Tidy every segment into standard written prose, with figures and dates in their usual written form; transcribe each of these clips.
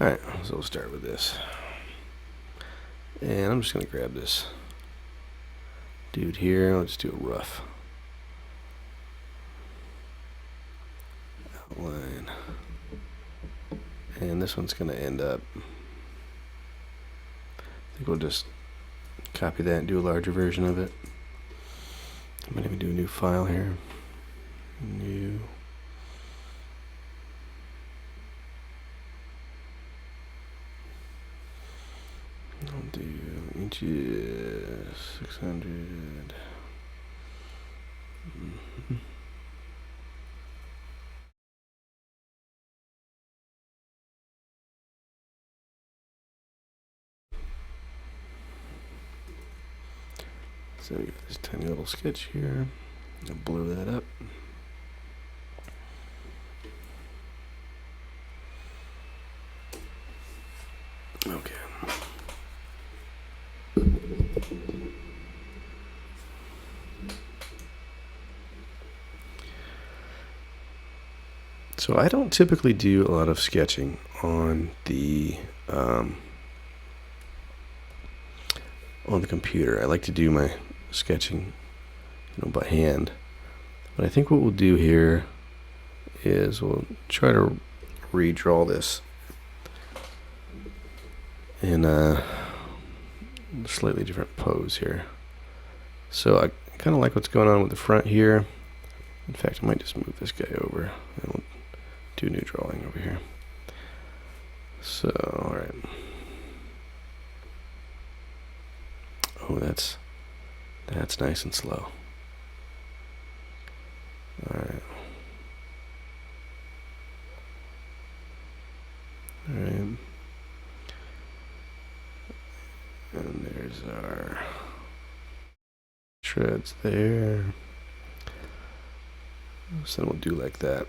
Alright, so we'll start with this. And I'm just going to grab this dude here. Let's do a rough outline. And this one's going to end up, I think we'll just copy that and do a larger version of it. I might even do a new file here. New. I'll do inches 600. So we got this tiny little sketch here. I'll blow that up. Okay. So I don't typically do a lot of sketching on the computer. I like to do my sketching, by hand. But I think what we'll do here is we'll try to redraw this in a slightly different pose here. So I kind of like what's going on with the front here. In fact, I might just move this guy over and we'll do new drawing over here. So, alright. Oh, that's nice and slow. Alright. Alright. And there's our treads there. So then we'll do like that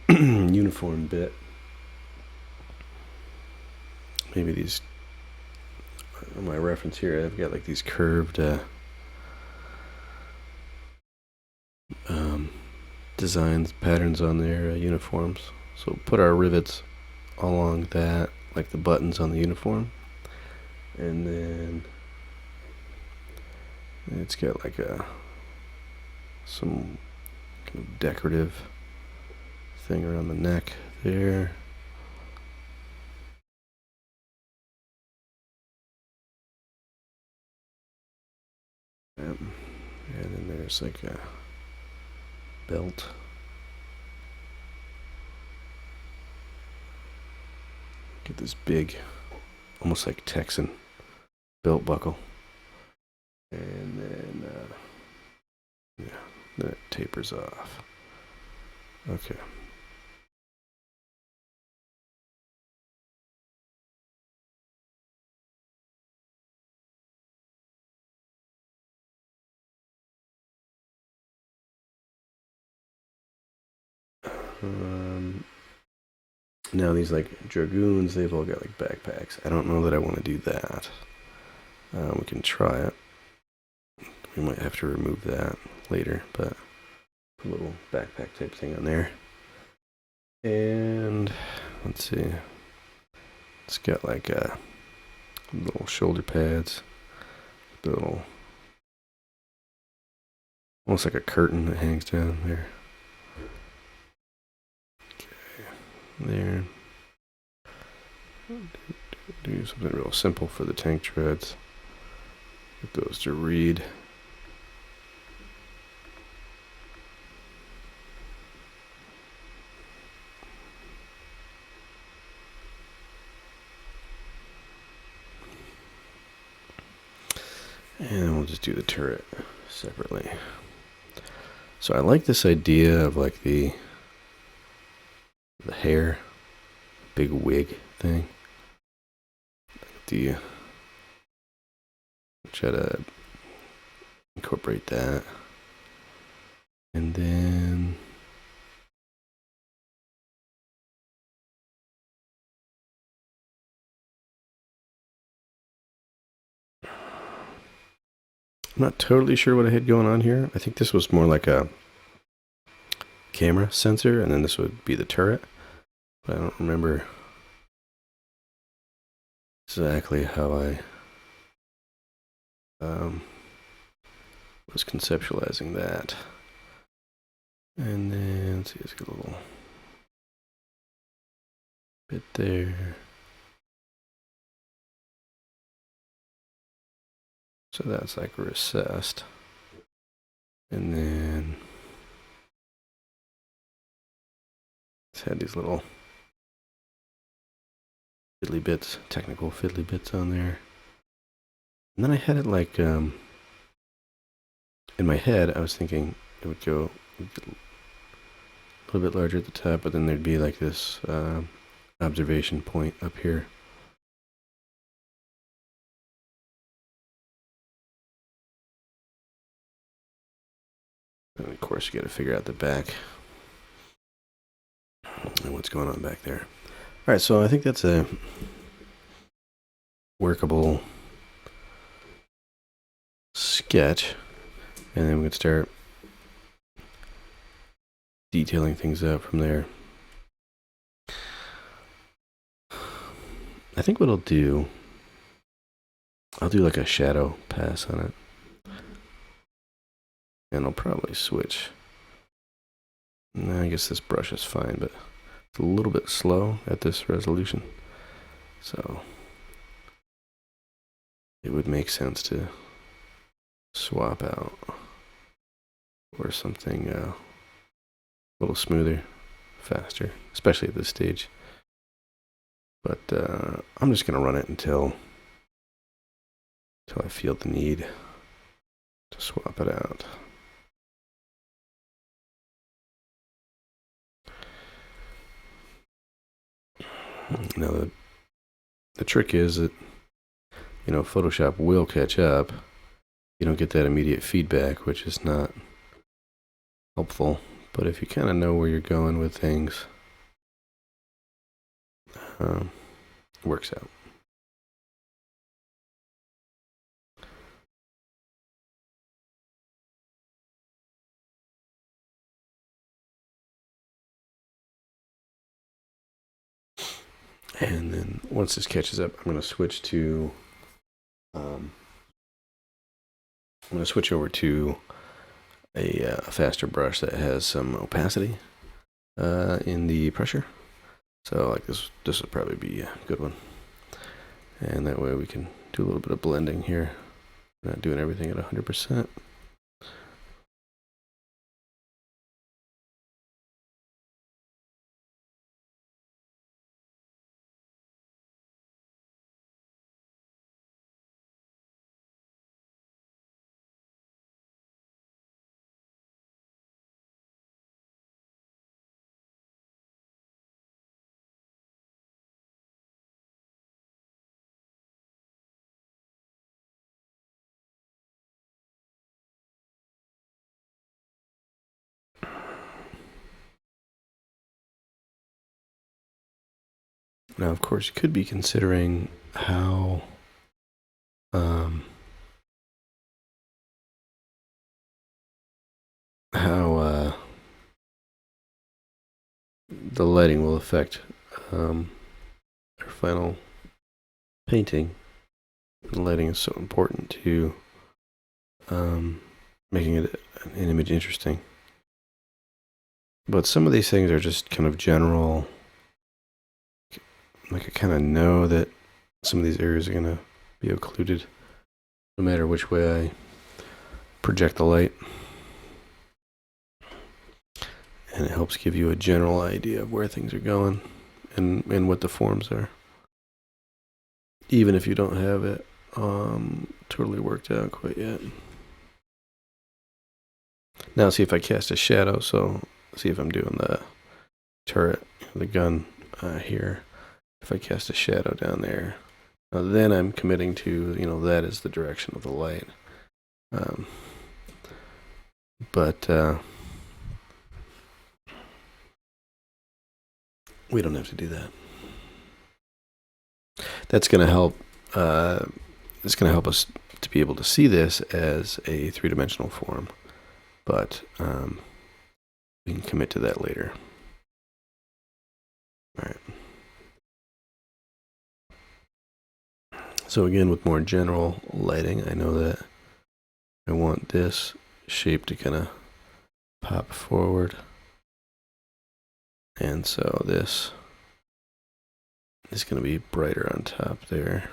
uniform bit. Maybe these, my reference here, I've got like these curved designs, patterns on their uniforms. So we'll put our rivets along that, like the buttons on the uniform. And then it's got like some kind of decorative thing around the neck there. And then there's like a belt. Get this big, almost like Texan belt buckle. And then, then it tapers off. Okay. Now these like Dragoons, they've all got like backpacks. I don't know that I want to do that. We can try it. We might have to remove that later, but a little backpack type thing on there. And let's see. It's got like little shoulder pads, little, almost like a curtain that hangs down there. There. Do something real simple for the tank treads. Get those to read. And we'll just do the turret separately. So I like this idea of like the hair, big wig thing. Try to incorporate that. And then I'm not totally sure what I had going on here. I think this was more like a camera sensor, and then this would be the turret. But I don't remember exactly how I was conceptualizing that. And then, let's see, let's get a little bit there. So that's like recessed. And then it's had these little fiddly bits, technical fiddly bits on there. And then I had it like, in my head, I was thinking it would go a little bit larger at the top, but then there'd be like this observation point up here. And of course, you got to figure out the back and what's going on back there. All right, so I think that's a workable sketch, and then we can start detailing things out from there. I think what I'll do like a shadow pass on it. And I'll probably switch. I guess this brush is fine, but it's a little bit slow at this resolution. So it would make sense to swap out or something a little smoother, faster, especially at this stage. But I'm just going to run it until I feel the need to swap it out. Now the trick is that, you know, Photoshop will catch up. You don't get that immediate feedback, which is not helpful. But if you kind of know where you're going with things, it works out. And then once this catches up, I'm going to switch to over to a faster brush that has some opacity in the pressure. So like this would probably be a good one. And that way we can do a little bit of blending here. We're not doing everything at 100%. Now, of course, you could be considering how the lighting will affect our final painting. The lighting is so important to making it an image interesting. But some of these things are just kind of general. Like I kind of know that some of these areas are going to be occluded no matter which way I project the light. And it helps give you a general idea of where things are going and what the forms are. Even if you don't have it totally worked out quite yet. Now see if I cast a shadow, so see if I'm doing the turret, the gun here. If I cast a shadow down there, then I'm committing to, that is the direction of the light. But we don't have to do that. That's going to help. It's going to help us to be able to see this as a three-dimensional form, but we can commit to that later. All right. So again, with more general lighting, I know that I want this shape to kind of pop forward. And so this is going to be brighter on top there.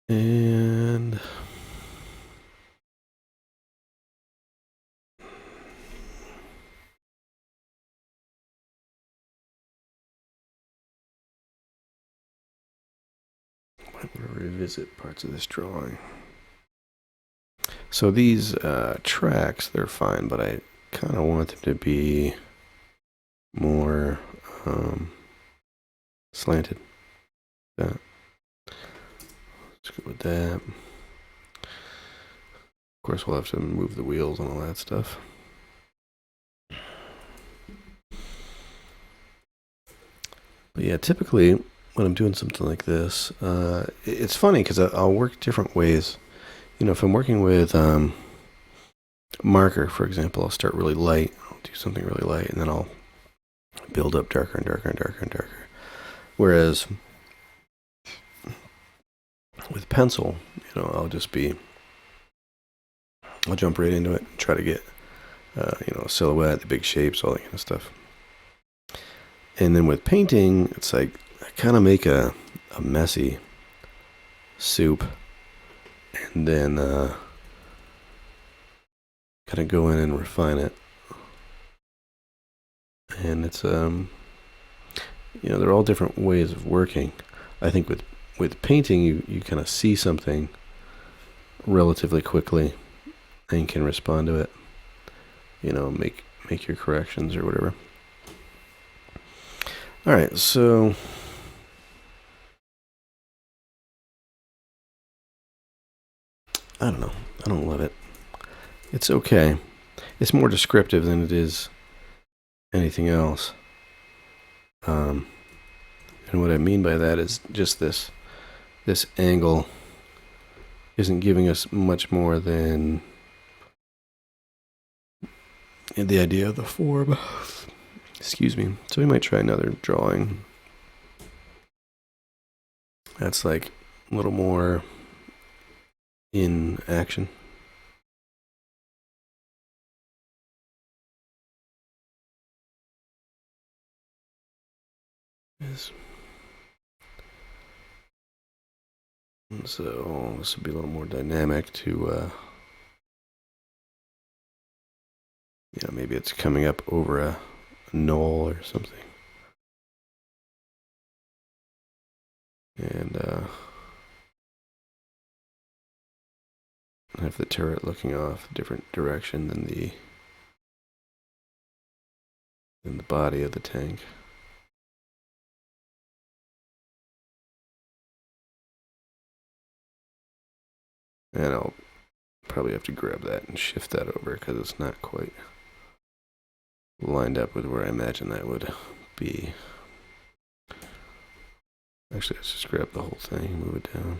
And I'm going to revisit parts of this drawing. So these tracks, they're fine, but I kind of want them to be more slanted. Let's go with that. Of course, we'll have to move the wheels and all that stuff. But yeah, typically when I'm doing something like this, it's funny because I'll work different ways. You know, if I'm working with marker, for example, I'll start really light. I'll do something really light, and then I'll build up darker and darker and darker and darker. Whereas with pencil, you know, I'll jump right into it and try to get, you know, a silhouette, the big shapes, all that kind of stuff. And then with painting, it's like I kind of make a messy soup, and then kind of go in and refine it. And it's you know, they're all different ways of working. I think with painting, you kind of see something relatively quickly and can respond to it. You know, make your corrections or whatever. All right, so I don't know. I don't love it. It's okay. It's more descriptive than it is anything else. And what I mean by that is just this angle isn't giving us much more than the idea of the form. Excuse me. So we might try another drawing. That's like a little more in action. Yes. So this will be a little more dynamic to, you know, maybe it's coming up over a knoll or something. And have the turret looking off a different direction than the body of the tank. And I'll probably have to grab that and shift that over because it's not quite lined up with where I imagine that would be. Actually, let's just grab the whole thing, move it down.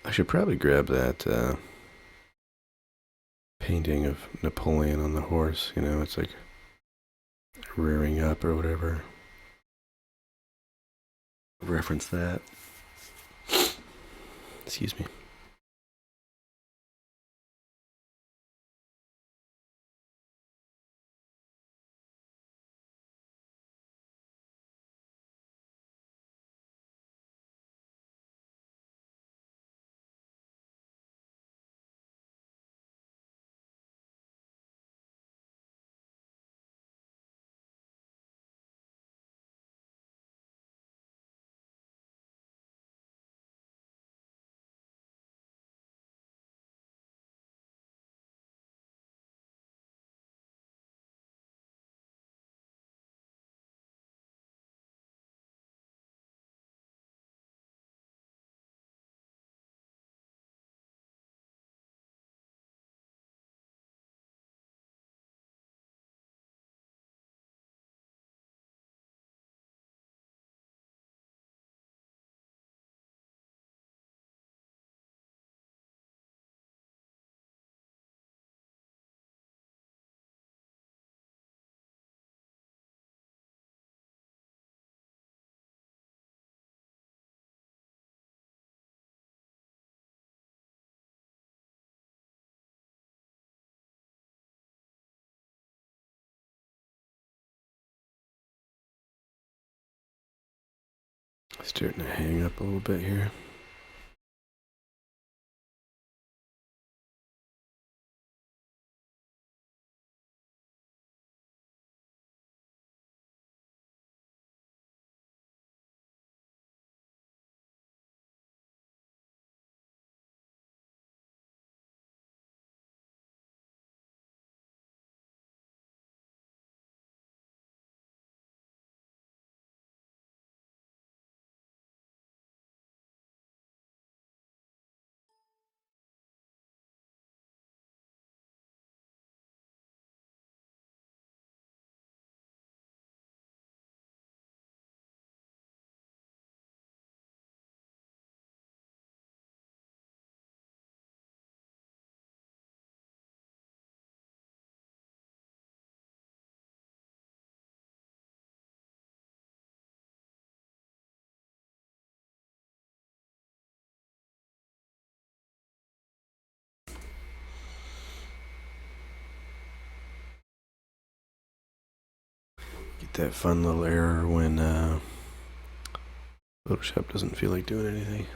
I should probably grab that painting of Napoleon on the horse. You know, it's like rearing up or whatever. Reference that. Excuse me. Starting to hang up a little bit here. Get that fun little error when Photoshop doesn't feel like doing anything.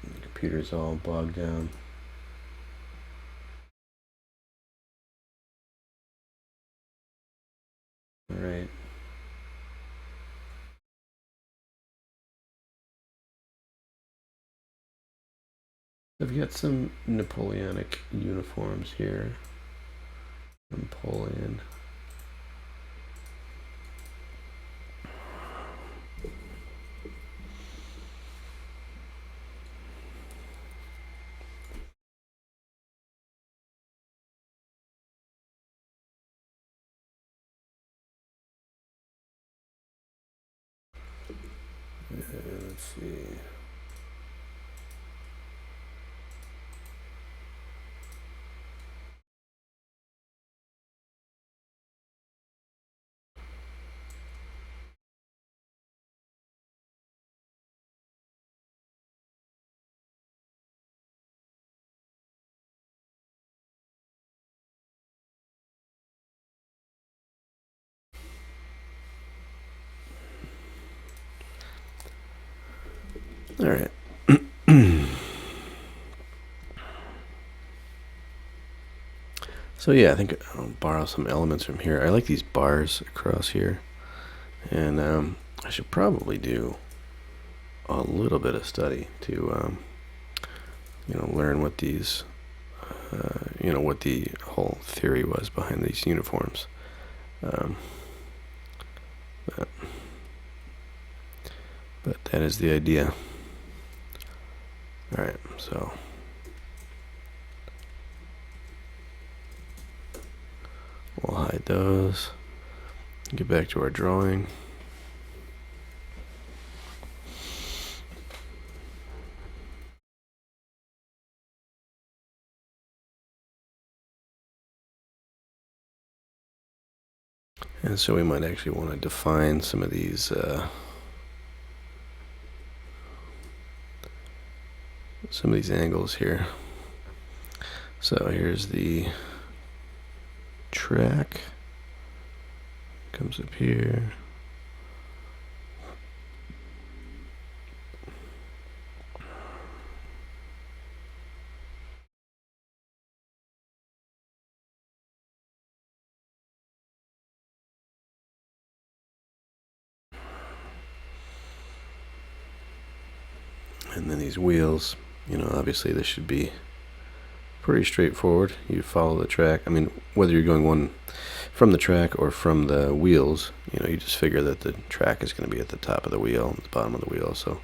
The computer's all bogged down. All right. I've got some Napoleonic uniforms here from Poland. Let's see. All right. So yeah, I think I'll borrow some elements from here. I like these bars across here, and I should probably do a little bit of study to learn what these what the whole theory was behind these uniforms. Um, but, but that is the idea. All right, so we'll hide those. Get back to our drawing. And so we might actually want to define some of these angles here. So here's the track. Comes up here. And then these wheels, obviously this should be pretty straightforward. You follow the track. I mean, whether you're going one from the track or from the wheels, you just figure that the track is going to be at the top of the wheel and the bottom of the wheel. So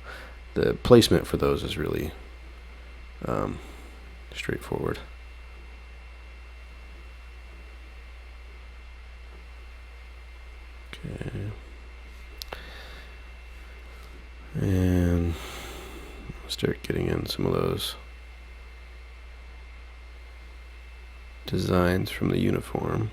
the placement for those is really straightforward. Okay. And start getting in some of those designs from the uniform.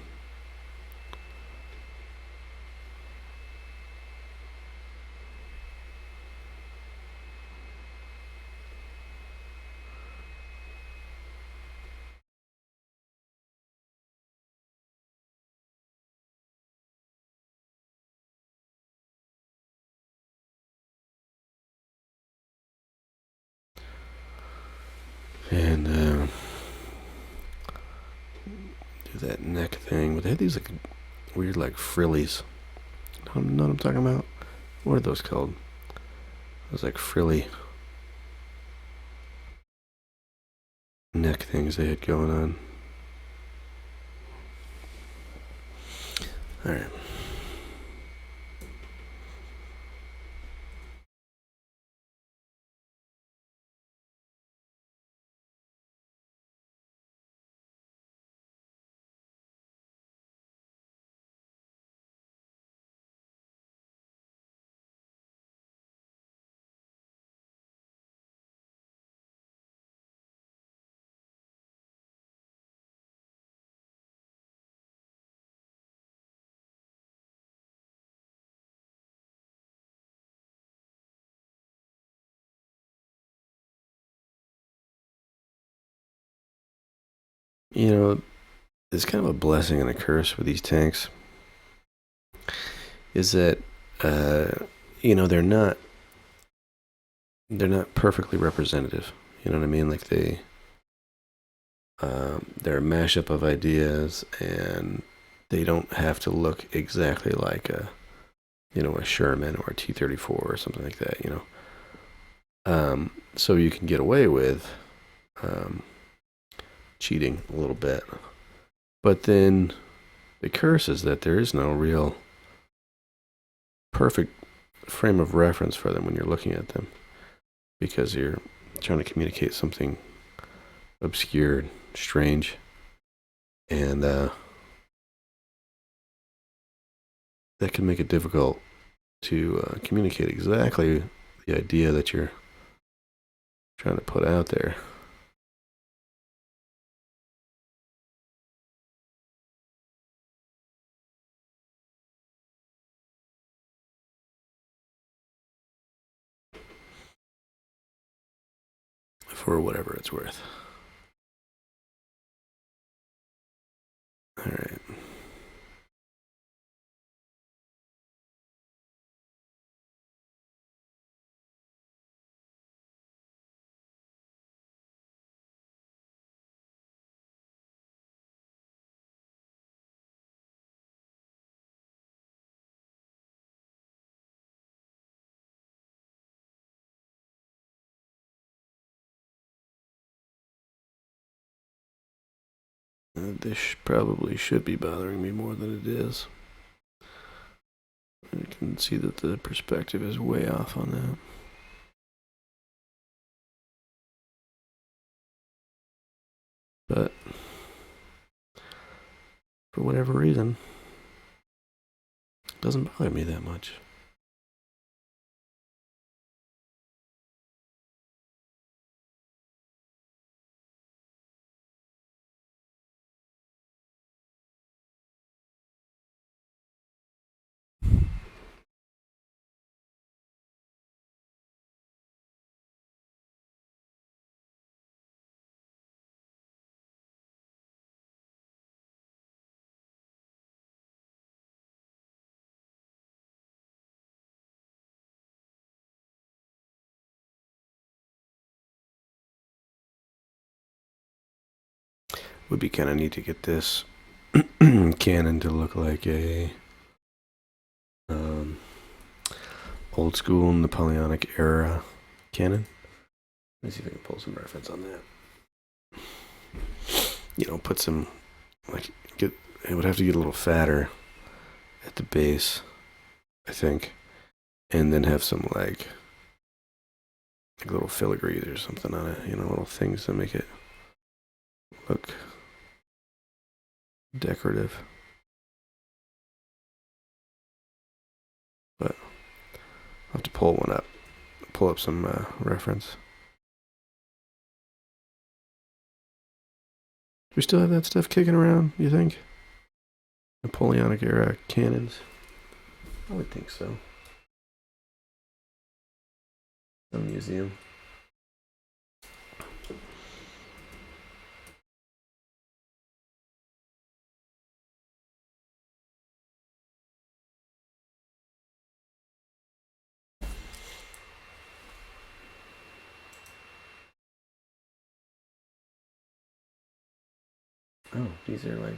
do that neck thing. But they had these like weird like frillies. Know what I'm talking about? What are those called? Those like frilly neck things they had going on. Alright. You know, it's kind of a blessing and a curse with these tanks. Is that you know, they're not perfectly representative. You know what I mean? Like they're a mashup of ideas, and they don't have to look exactly like a Sherman or a T-34 or something like that. So you can get away with cheating a little bit, but then the curse is that there is no real perfect frame of reference for them when you're looking at them, because you're trying to communicate something obscure, strange, and that can make it difficult to communicate exactly the idea that you're trying to put out there. For whatever it's worth. All right. This probably should be bothering me more than it is. I can see that the perspective is way off on that. But for whatever reason, it doesn't bother me that much. Would be kind of neat to get this cannon to look like a old school Napoleonic era cannon. Let me see if I can pull some reference on that. Put some it would have to get a little fatter at the base, I think, and then have some like little filigrees or something on it. Little things that make it look decorative. But I'll have to pull up some reference. Do we still have that stuff kicking around, you think? Napoleonic era cannons? I would think so. Some museum. Oh, these are like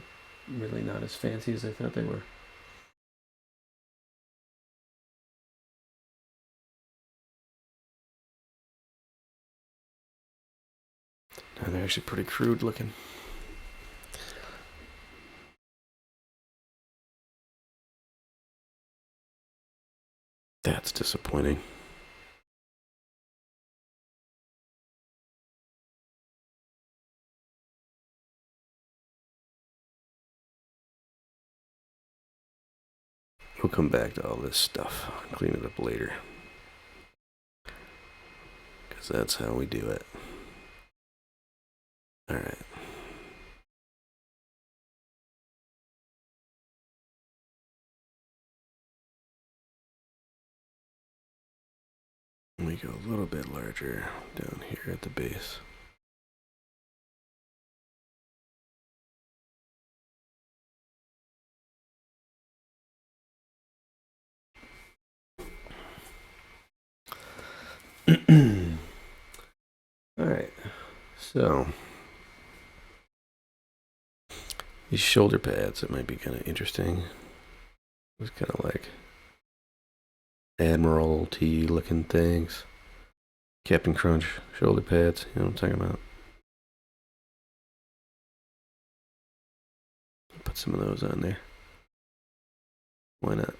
really not as fancy as I thought they were. And they're actually pretty crude looking. That's disappointing. We'll come back to all this stuff. Clean it up later. Because that's how we do it. Alright. We go a little bit larger down here at the base. Alright, so these shoulder pads, it might be kind of interesting. It's kind of like Admiralty looking things. Captain Crunch shoulder pads, you know what I'm talking about? Put some of those on there. Why not?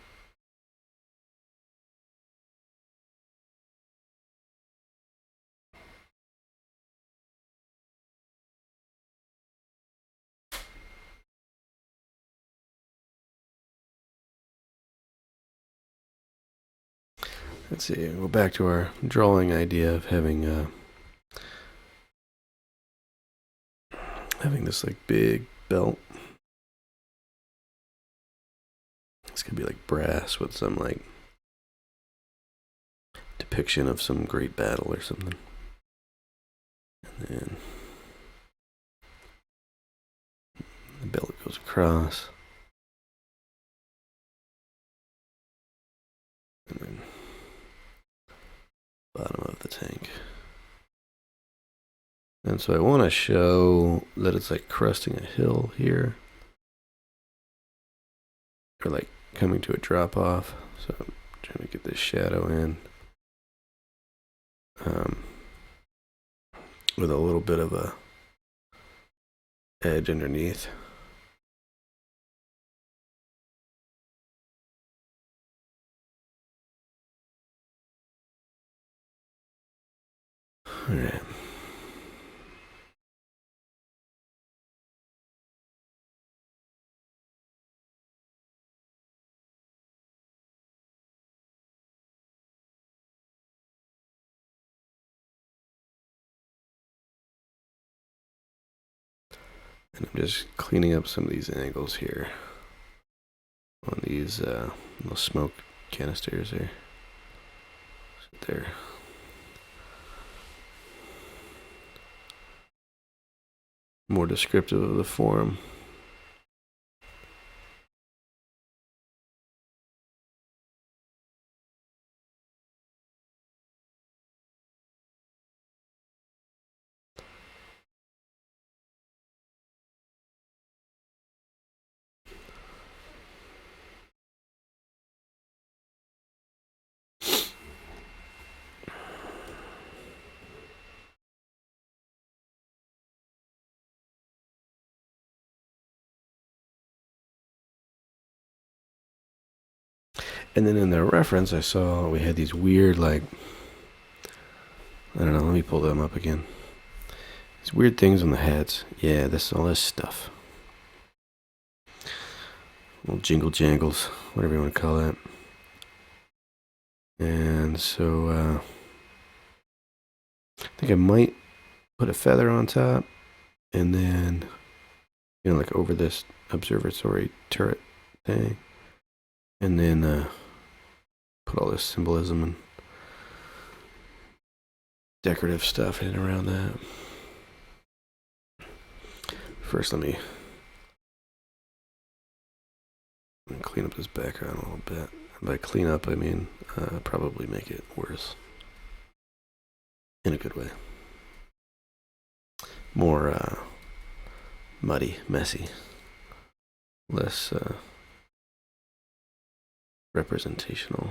Let's see, go back to our drawing idea of having this like big belt. It's gonna be like brass with some like depiction of some great battle or something. And then the belt goes across. And then bottom of the tank. And so I want to show that it's like cresting a hill here. Or like coming to a drop off. So I'm trying to get this shadow in. With a little bit of a edge underneath. All right. And I'm just cleaning up some of these angles here on these little smoke canisters here. So they're more descriptive of the form. And then in the reference, I saw we had these weird, like, I don't know, let me pull them up again. These weird things on the heads. Yeah, all this stuff. Little jingle jangles, whatever you want to call that. And so, I think I might put a feather on top, and then, you know, like over this observatory turret thing. And then, put all this symbolism and decorative stuff in around that. First, let me clean up this background a little bit. And by clean up, I mean probably make it worse. In a good way. More muddy, messy. less representational.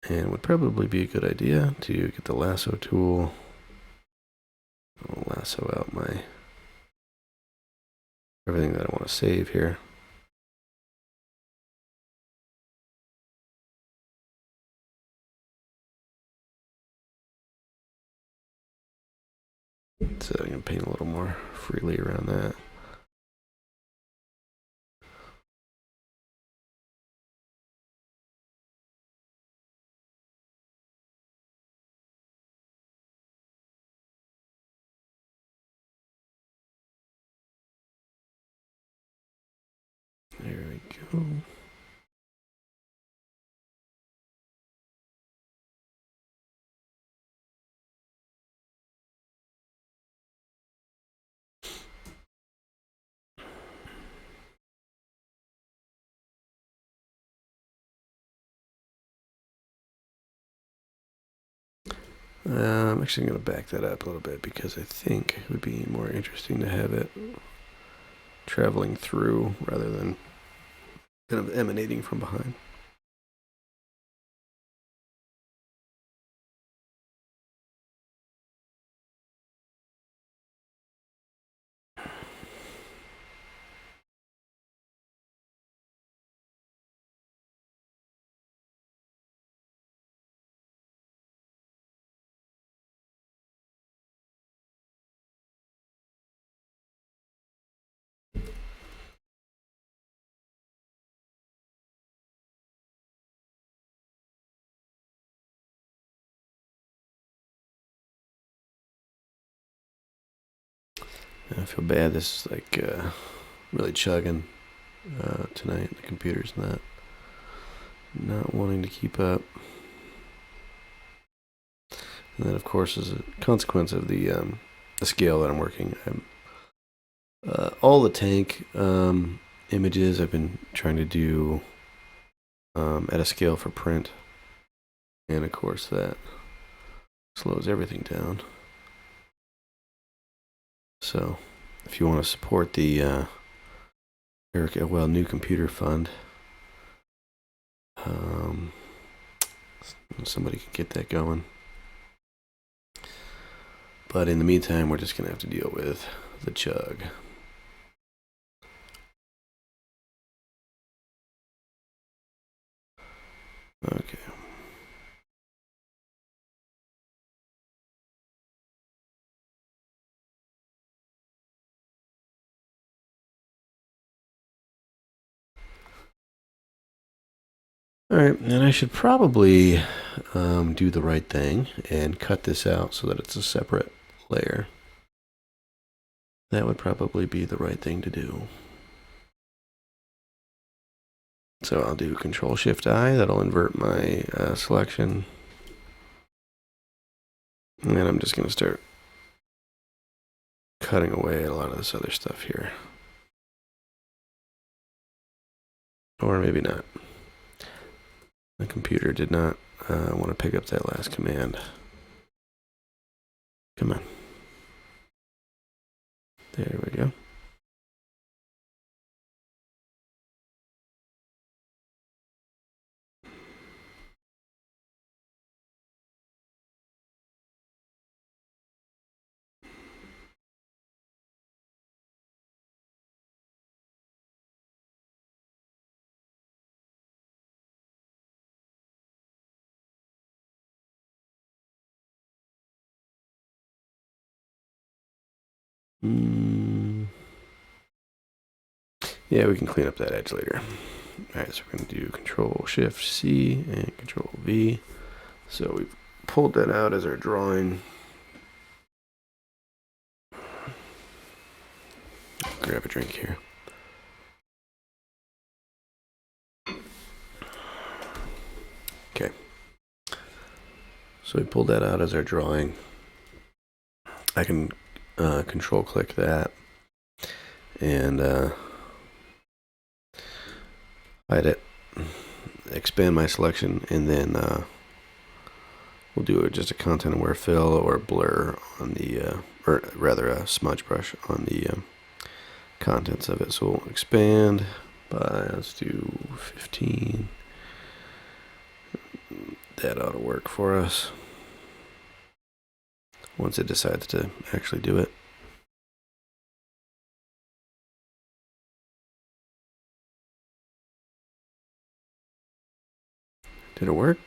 And it would probably be a good idea to get the lasso tool. I'll lasso out my everything that I want to save here. So I can paint a little more freely around that. There we go. I'm actually going to back that up a little bit because I think it would be more interesting to have it traveling through rather than kind of emanating from behind. I feel bad. This is like really chugging tonight. The computer's not wanting to keep up. And then, of course, as a consequence of the scale that I'm working, all the tank images I've been trying to do at a scale for print, and of course that slows everything down. So, if you want to support the Eric Elwell New Computer Fund, somebody can get that going. But in the meantime, we're just going to have to deal with the chug. Okay. All right, and I should probably do the right thing and cut this out so that it's a separate layer. That would probably be the right thing to do. So I'll do Control-Shift-I. That'll invert my selection. And then I'm just going to start cutting away at a lot of this other stuff here. Or maybe not. The computer did not want to pick up that last command. Come on. There we go. Yeah, we can clean up that edge later. Alright, so we're going to do Control-Shift-C and Control-V. So we've pulled that out as our drawing. Grab a drink here. Okay. So we pulled that out as our drawing. I can control-click that and hide it, expand my selection, and then we'll do just a content aware fill or blur on the, or rather a smudge brush on the contents of it. So we'll expand by, let's do 15. That ought to work for us once it decides to actually do it. Did it work?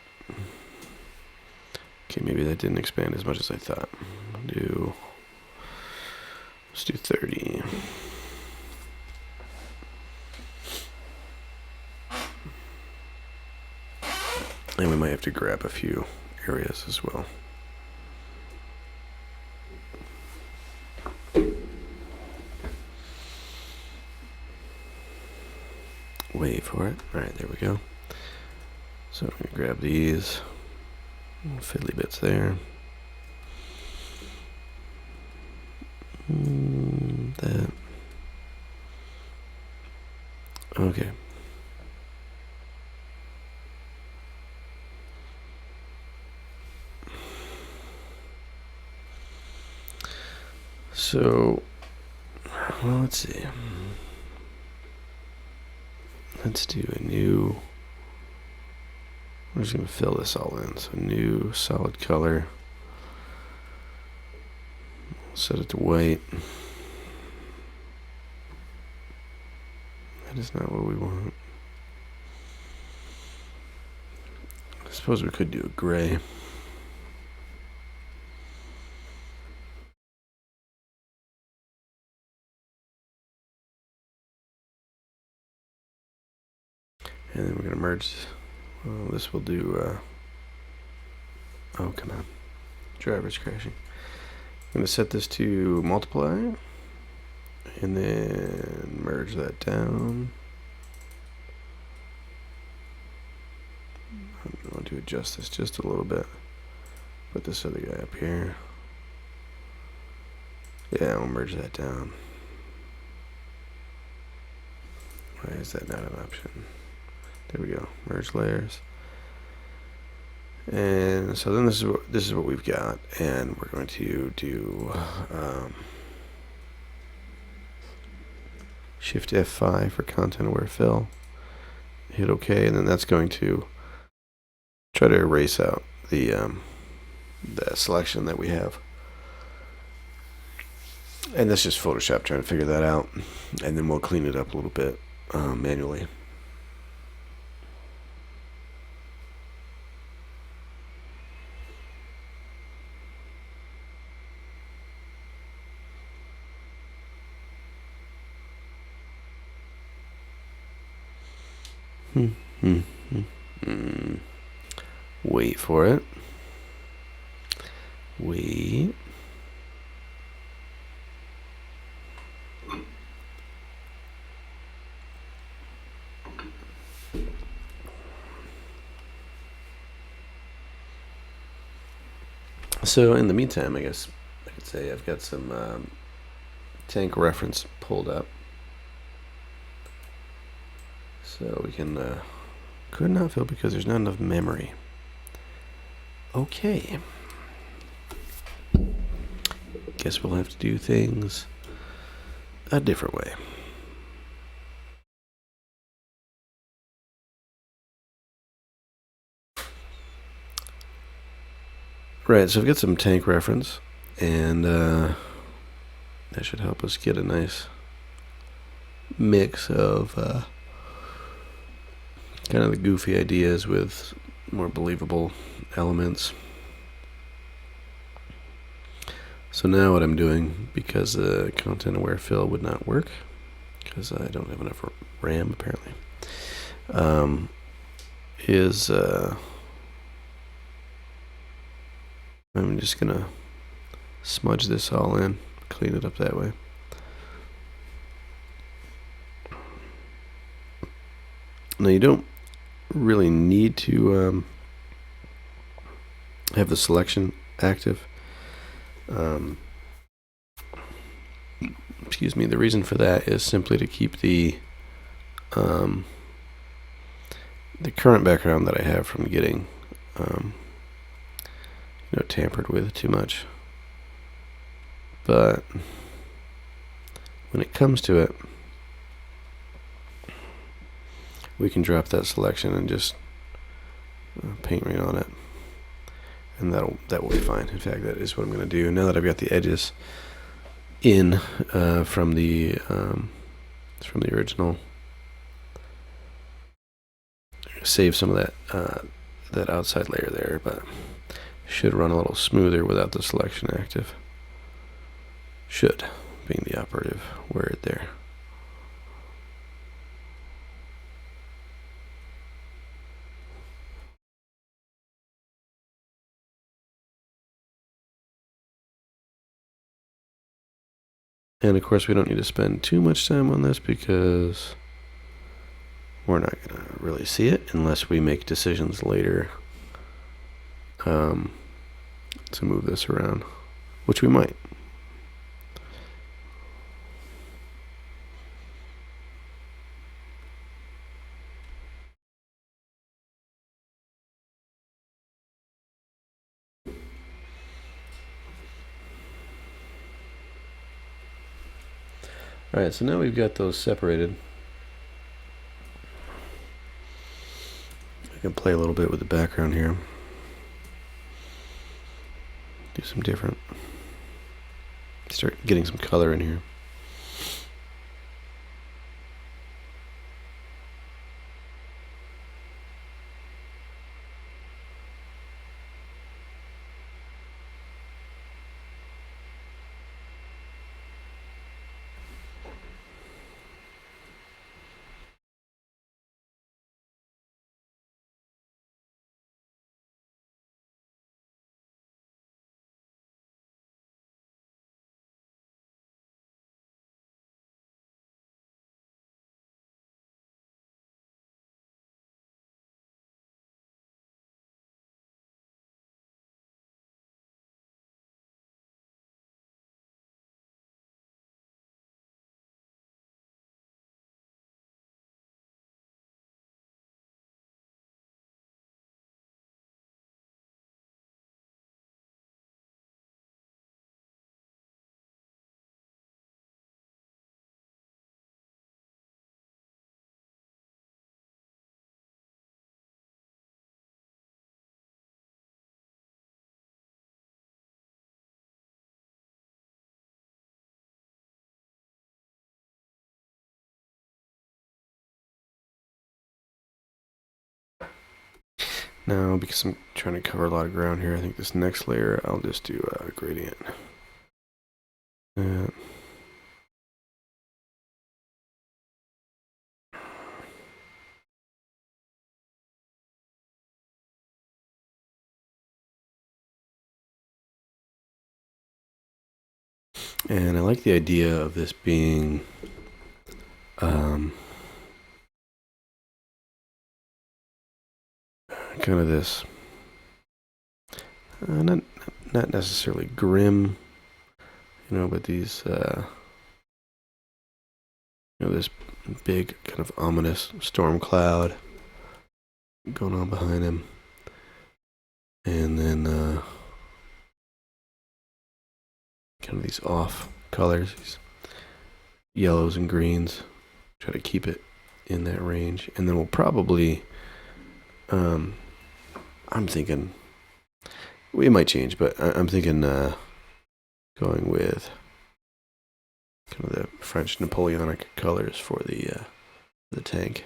Okay, maybe that didn't expand as much as I thought. Let's do 30. And we might have to grab a few areas as well. Wait for it. Alright, there we go. So I'm going to grab these fiddly bits there. That. Okay. So, well, let's see. Let's do a new. We're just going to fill this all in. So, new solid color. Set it to white. That is not what we want. I suppose we could do a gray. And then we're going to merge. Well, this will do. Oh, come on. Driver's crashing. I'm going to set this to multiply. And then merge that down. I'm going to adjust this just a little bit. Put this other guy up here. Yeah, I'll merge that down. Why is that not an option? There we go. Merge layers. And so then this is what we've got, and we're going to do Shift F5 for content aware fill. Hit OK, and then that's going to try to erase out the selection that we have. And that's just Photoshop trying to figure that out, and then we'll clean it up a little bit manually. Wait for it. Wait. So in the meantime, I guess I could say I've got some tank reference pulled up. So we can could not fill because there's not enough memory. Okay. Guess we'll have to do things a different way. Right, so I've got some tank reference, and that should help us get a nice mix of kind of the goofy ideas with more believable elements. So now what I'm doing, because the content aware fill would not work, because I don't have enough RAM apparently, is I'm just gonna smudge this all in, clean it up that way. Now you don't really need to have the selection active. Excuse me. The reason for that is simply to keep the current background that I have from getting tampered with too much. But when it comes to it, we can drop that selection and just paint right on it, and that will be fine. In fact, that is what I'm going to do now that I've got the edges in from the original. Save some of that outside layer there, but should run a little smoother without the selection active. Should being the operative word there. And of course we don't need to spend too much time on this because we're not going to really see it unless we make decisions later to move this around, which we might. Alright, so now we've got those separated. I can play a little bit with the background here. Do some different. Start getting some color in here. Now, because I'm trying to cover a lot of ground here, I think this next layer I'll just do a gradient. And I like the idea of this being kind of this, not necessarily grim, but these, this big kind of ominous storm cloud going on behind him, and then kind of these off colors, these yellows and greens. Try to keep it in that range, and then we'll probably, I'm thinking, we might change, but I'm thinking going with kind of the French Napoleonic colors for the tank.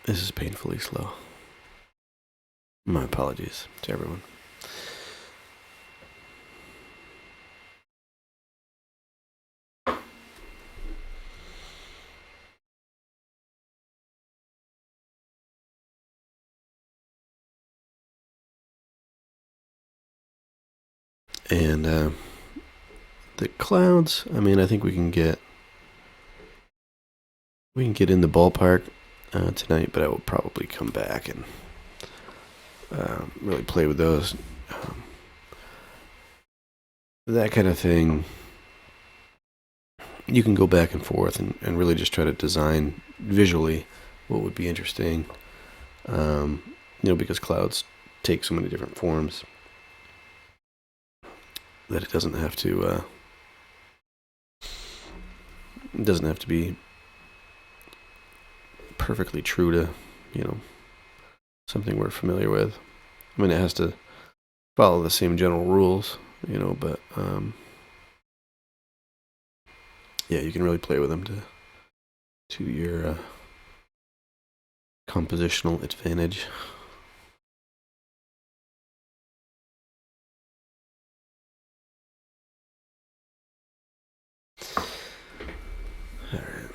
This is painfully slow. My apologies to everyone. And the clouds, I mean, I think we can get in the ballpark tonight, but I will probably come back and really play with those. That kind of thing, you can go back and forth and really just try to design visually what would be interesting. Because clouds take so many different forms that it doesn't have to be perfectly true to something we're familiar with. I mean, it has to follow the same general rules, but yeah, you can really play with them to your compositional advantage. All right.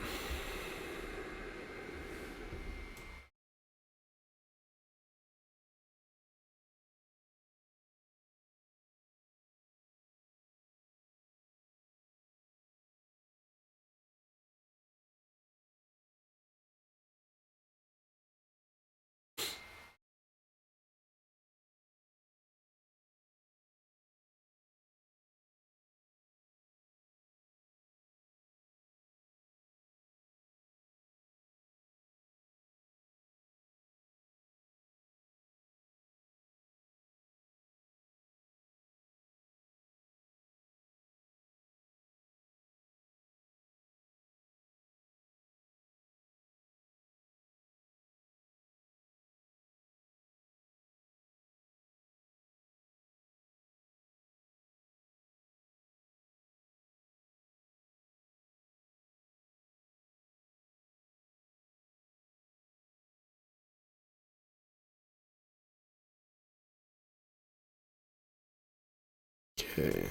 Okay.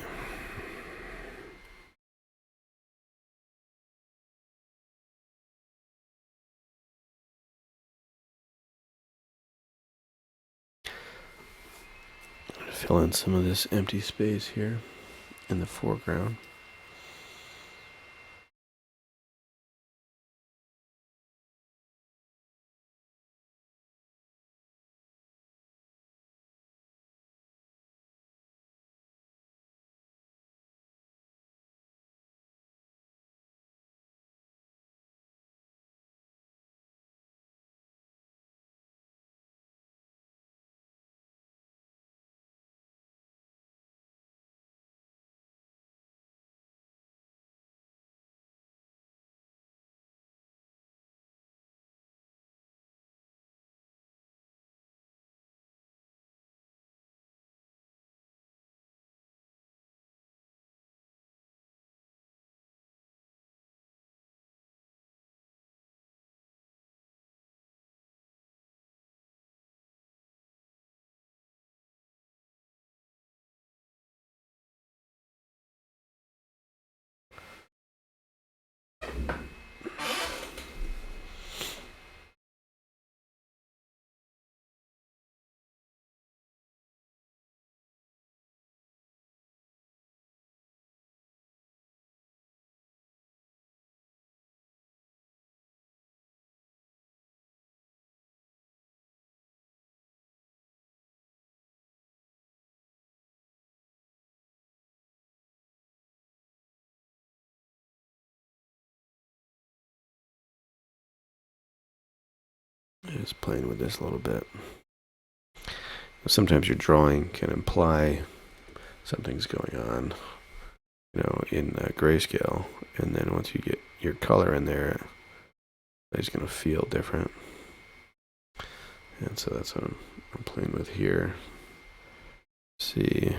I'm going to fill in some of this empty space here in the foreground. Just playing with this a little bit. Sometimes your drawing can imply something's going on, in grayscale, and then once you get your color in there, it's going to feel different. And so that's what I'm playing with here. See.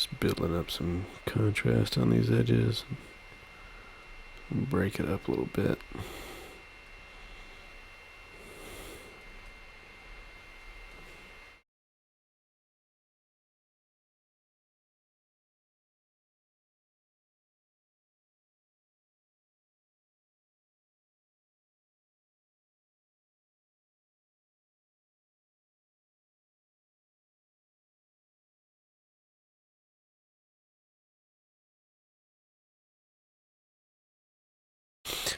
Just building up some contrast on these edges. Break it up a little bit.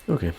Okay.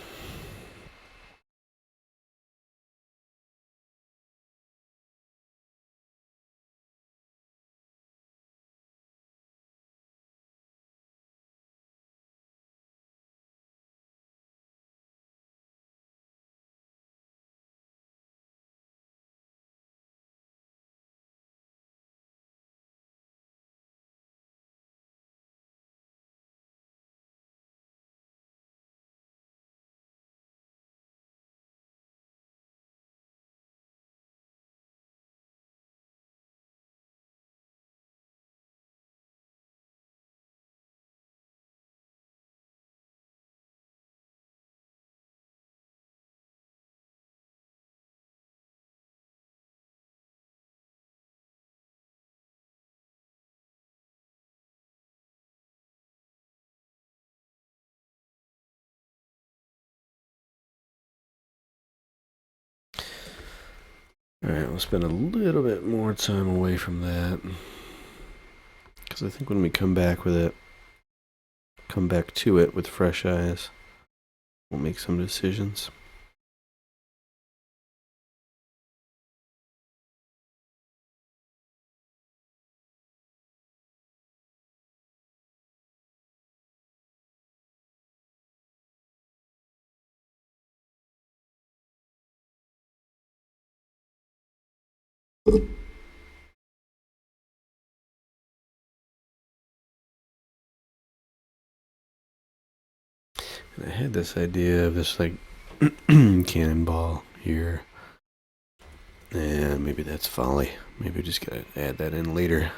Alright, we'll spend a little bit more time away from that. Because I think when we come back to it with fresh eyes, we'll make some decisions. And I had this idea of this like cannonball here. And maybe that's folly. Maybe we just gotta add that in later.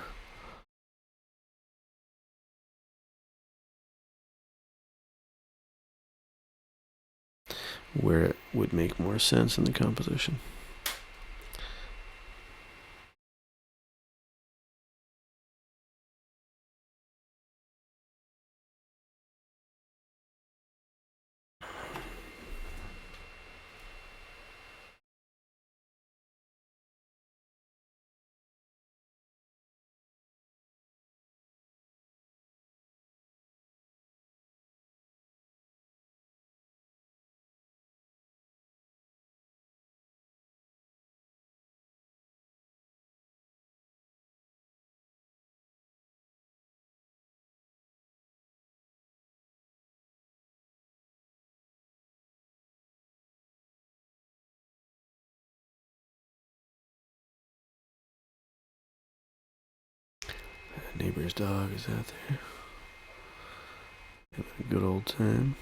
Where it would make more sense in the composition. Neighbor's dog is out there. Having a good old time.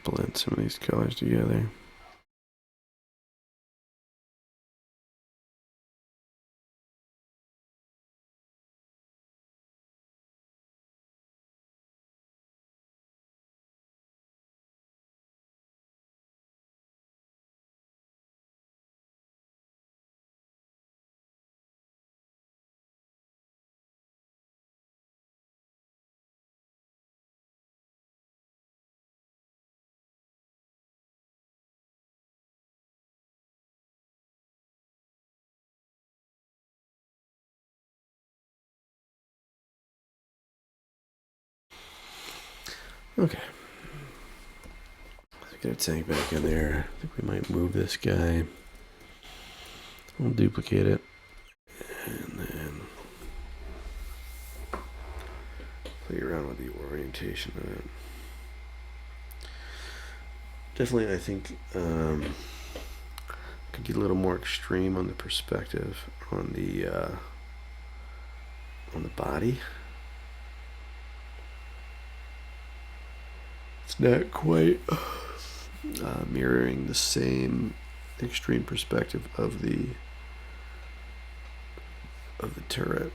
Blend some of these colors together. Okay. Let's get a tank back in there. I think we might move this guy. We'll duplicate it. And then play around with the orientation of it. Definitely, I think could get a little more extreme on the perspective on the body. It's not quite mirroring the same extreme perspective of the turret.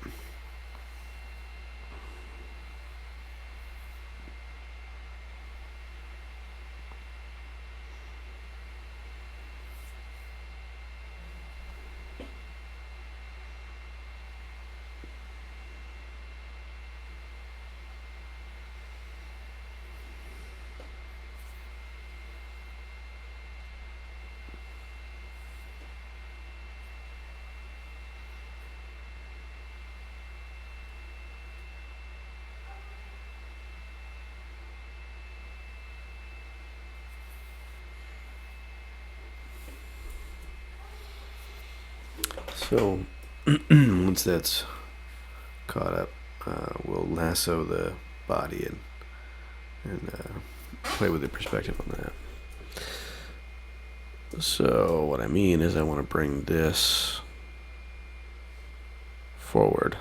So once that's caught up, we'll lasso the body and play with the perspective on that. So what I mean is I want to bring this forward.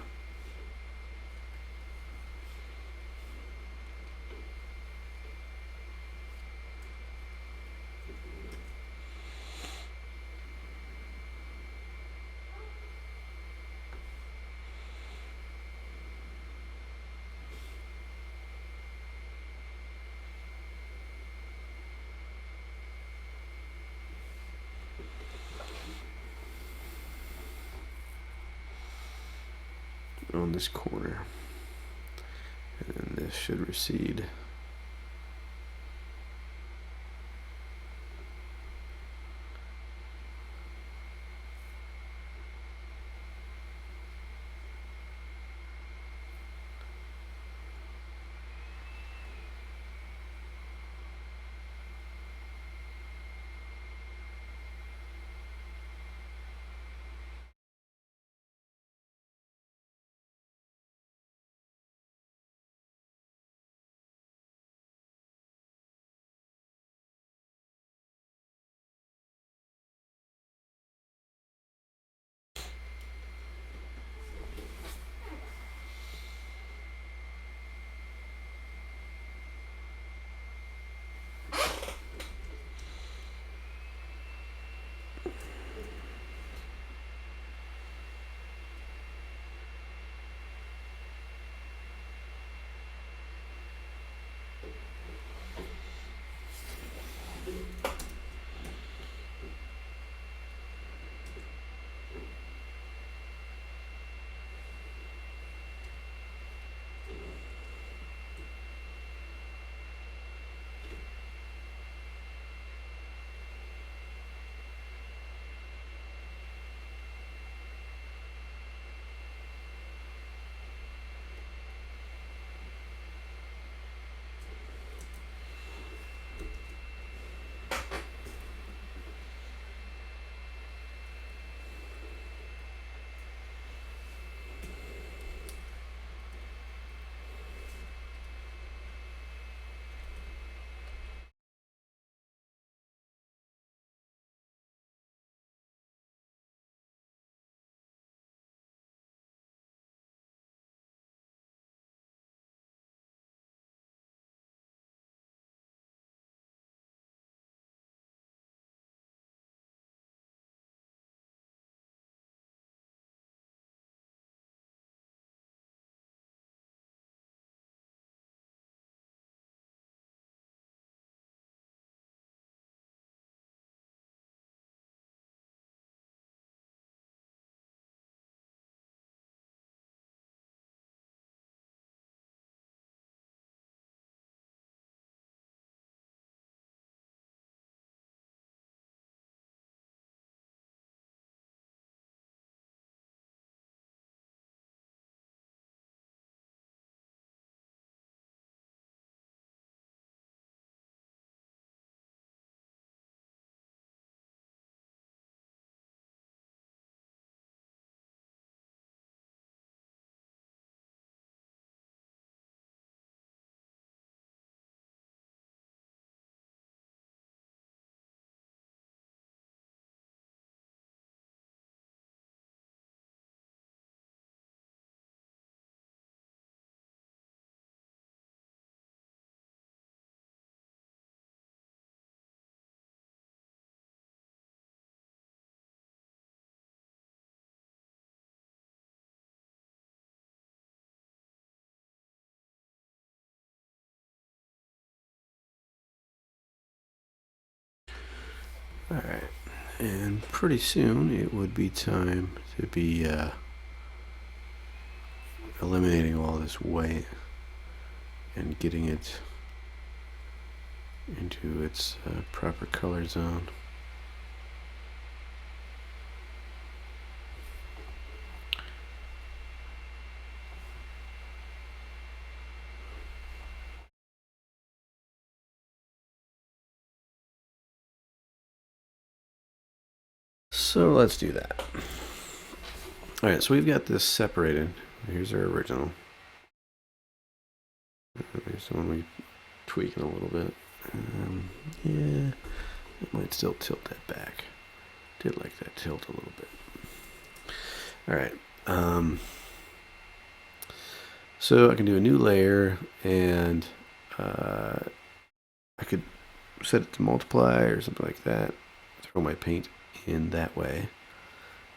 On this corner, and this should recede. Alright, and pretty soon it would be time to be eliminating all this white and getting it into its proper color zone. So let's do that. Alright, so we've got this separated. Here's our original. Here's the one we tweaking a little bit. Yeah, it might still tilt that back. Did like that tilt a little bit. Alright. So I can do a new layer, and I could set it to multiply or something like that. Throw my paint in that way.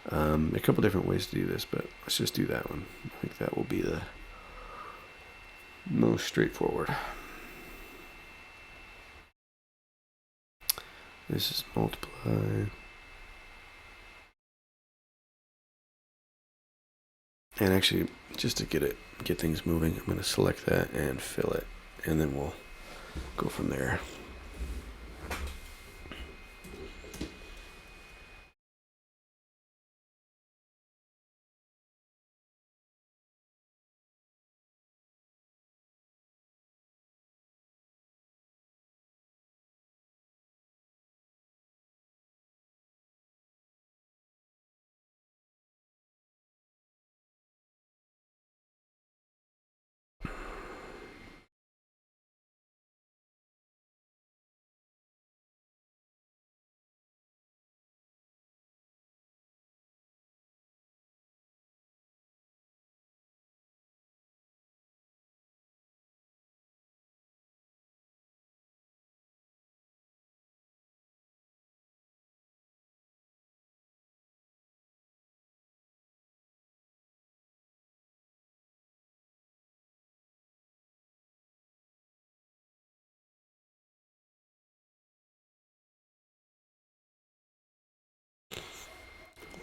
A couple different ways to do this, but let's just do that one. I think that will be the most straightforward. This is multiply. And actually, just to get things moving, I'm going to select that and fill it, and then we'll go from there.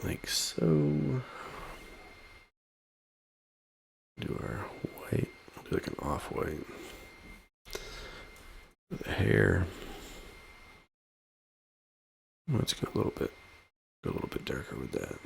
Like so. Do our white. I'll do like an off-white. The hair. Let's go a little bit darker with that.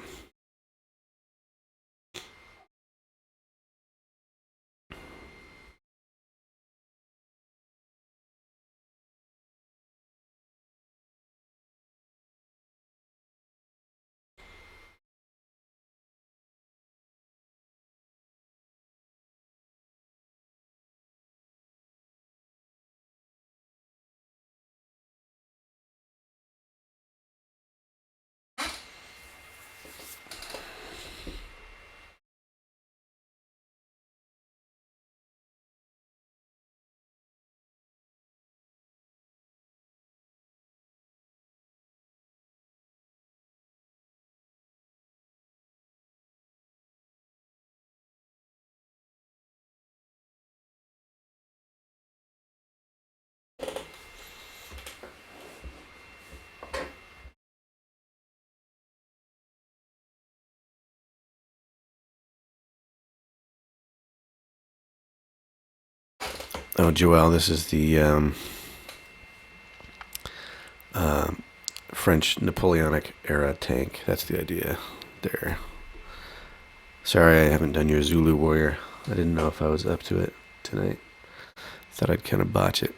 Oh, Joel, this is the French Napoleonic era tank. That's the idea there. Sorry I haven't done your Zulu warrior. I didn't know if I was up to it tonight. Thought I'd kind of botch it.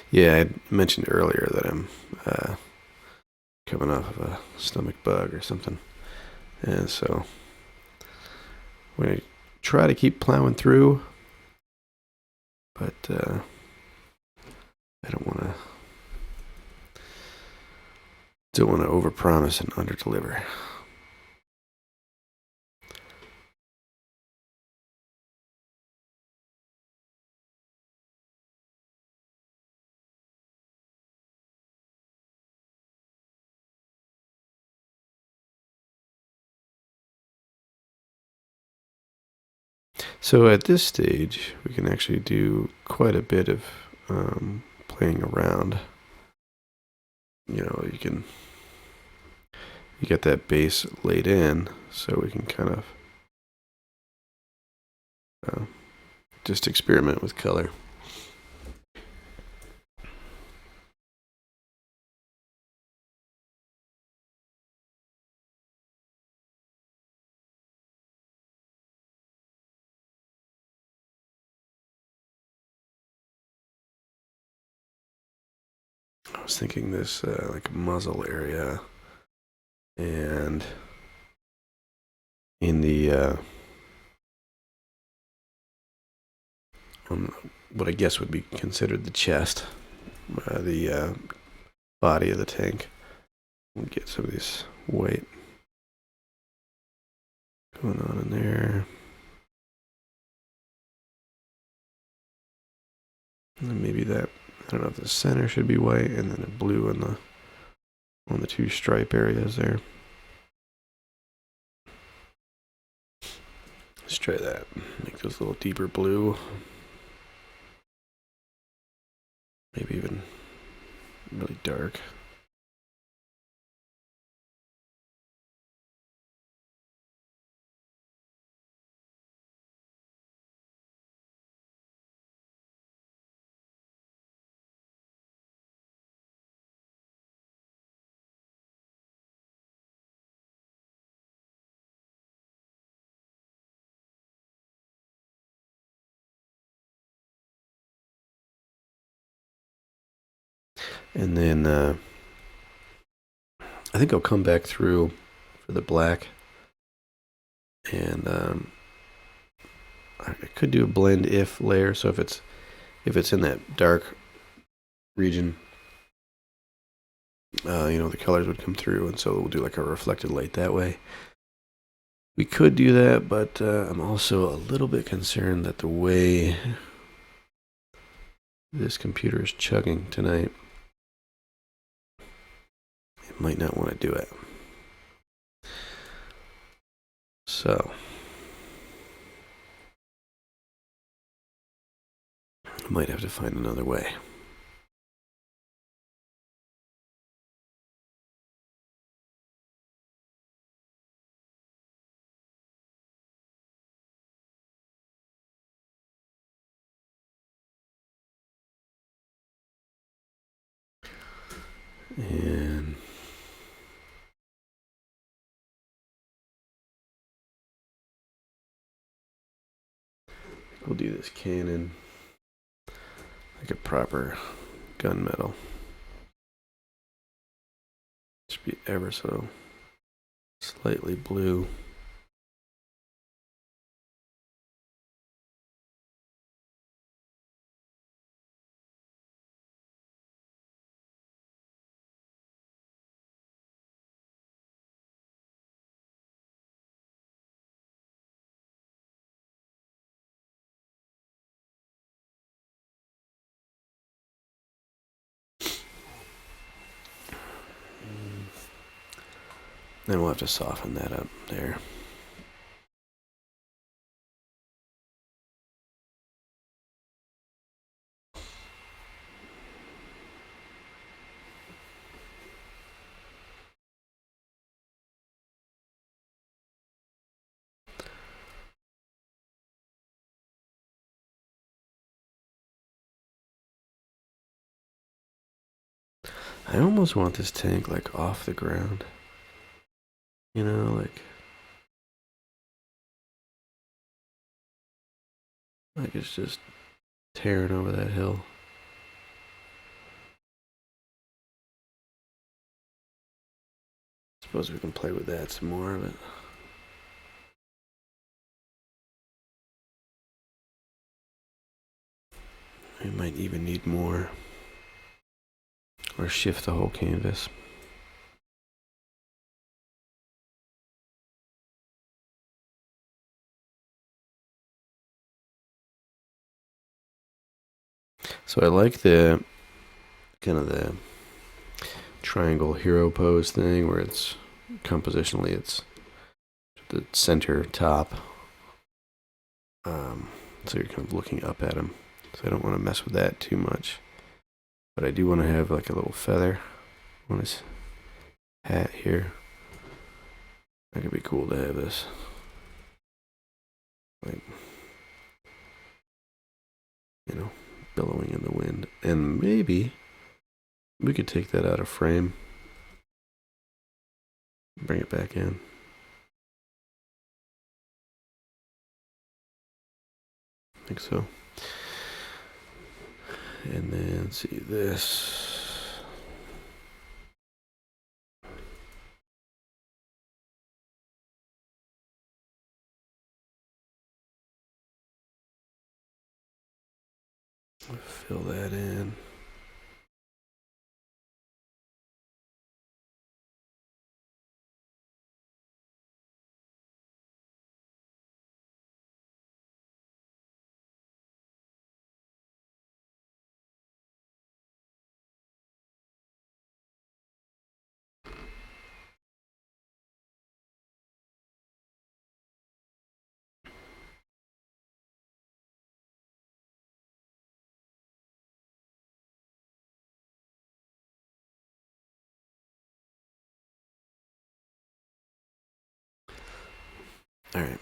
Yeah, I mentioned earlier that I'm coming off of a stomach bug or something. And so I'm going to try to keep plowing through, but I don't want to overpromise and underdeliver. So at this stage, we can actually do quite a bit of playing around. You know, you get that base laid in, so we can kind of just experiment with color. I was thinking this like muzzle area, and in the on what I guess would be considered the chest, the body of the tank. We'll get some of this white going on in there. And then maybe that, I don't know if the center should be white, and then a blue on the two stripe areas there. Let's try that. Make those a little deeper blue. Maybe even really dark. And then I think I'll come back through for the black, and I could do a blend if layer. So if it's in that dark region, you know, the colors would come through, and so we'll do like a reflected light that way. We could do that, but I'm also a little bit concerned that the way this computer is chugging tonight, it might not want to do it. So I might have to find another way. And we'll do this cannon like a proper gunmetal. Should be ever so slightly blue. Then we'll have to soften that up there. I almost want this tank like off the ground. You know, like it's just tearing over that hill. Suppose we can play with that some more, but we might even need more, or shift the whole canvas. So I like the kind of the triangle hero pose thing where it's compositionally it's the center top So you're kind of looking up at him. So I don't want to mess with that too much. But I do want to have like a little feather on his hat here. That could be cool to have this. Like, you know, billowing in the wind. And maybe we could take that out of frame. Bring it back in. I think so. And then see this. Fill that in. All right.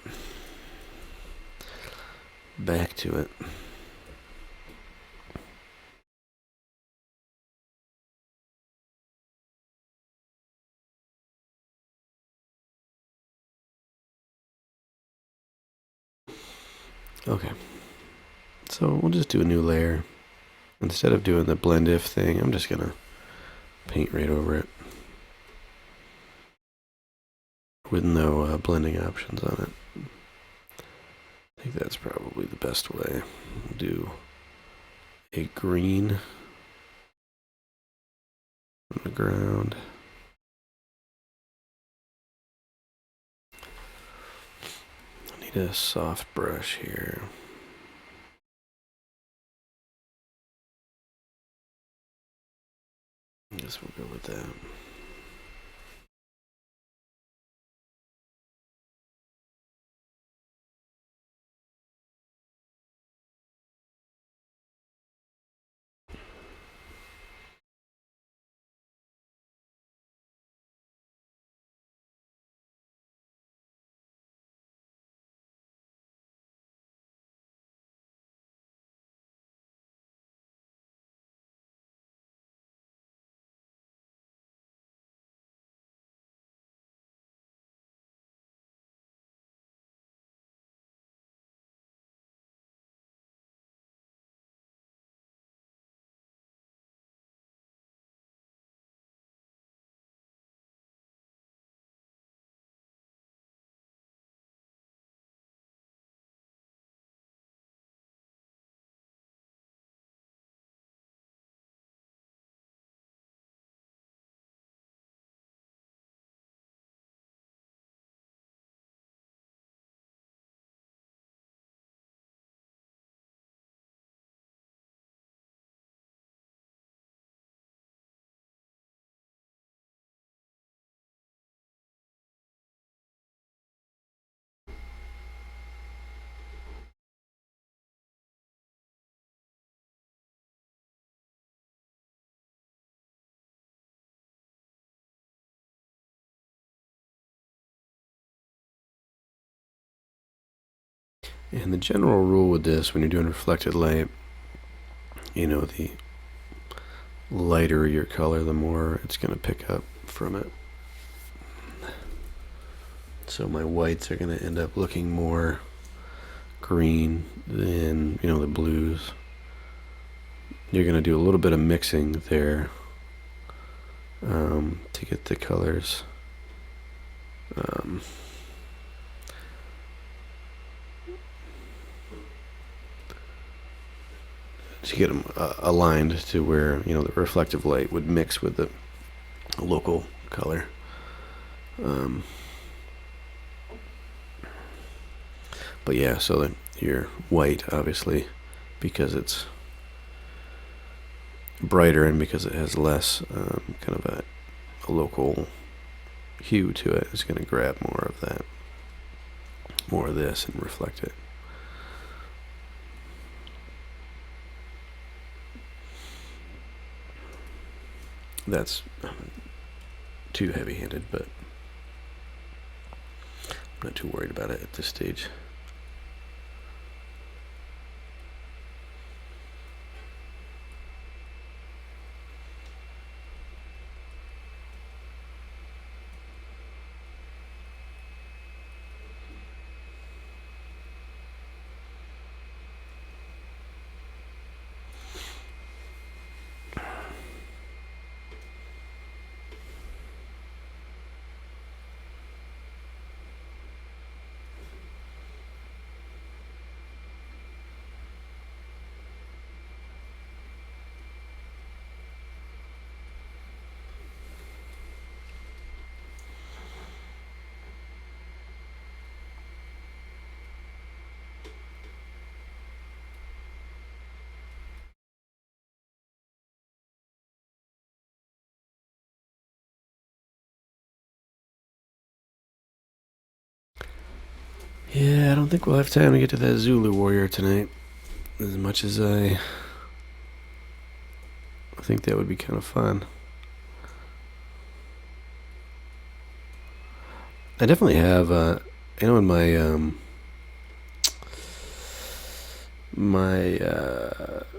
Back to it. Okay. So we'll just do a new layer. Instead of doing the blend if thing, I'm just gonna paint right over it with no blending options on it. I think that's probably the best way. We'll do a green on the ground. I need a soft brush here. I guess we'll go with that. And the general rule with this, when you're doing reflected light, you know, the lighter your color, the more it's going to pick up from it. So my whites are going to end up looking more green than, you know, the blues. You're going to do a little bit of mixing there to get the colors to get them aligned to where, you know, the reflective light would mix with the local color. But yeah, so that your white, obviously, because it's brighter and because it has less kind of a local hue to it, is going to grab more of that, more of this, and reflect it. that's too heavy-handed, but I'm not too worried about it at this stage. Yeah, I don't think we'll have time to get to that Zulu warrior tonight. As much as I think that would be kind of fun. I definitely have, I know in my,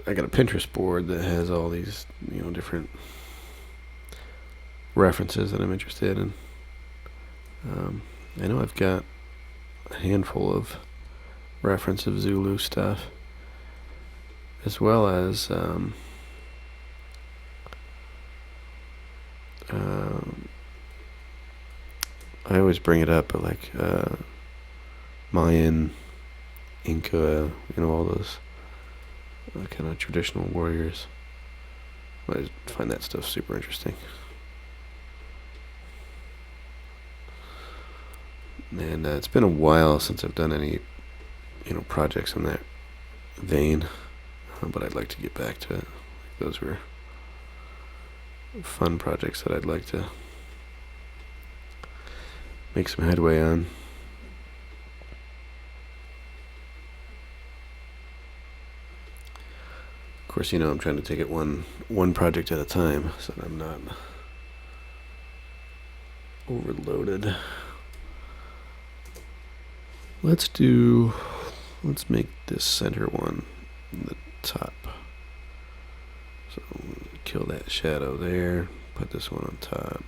I got a Pinterest board that has all these, different references that I'm interested in. I know I've got a handful of reference of Zulu stuff, as well as I always bring it up, but like Mayan, Inca, all those kind of traditional warriors. I find that stuff super interesting. And it's been a while since I've done any, projects in that vein, but I'd like to get back to it. Those were fun projects that I'd like to make some headway on. Of course, I'm trying to take it one project at a time, so that I'm not overloaded. Let's make this center one the top. So kill that shadow there, put this one on top.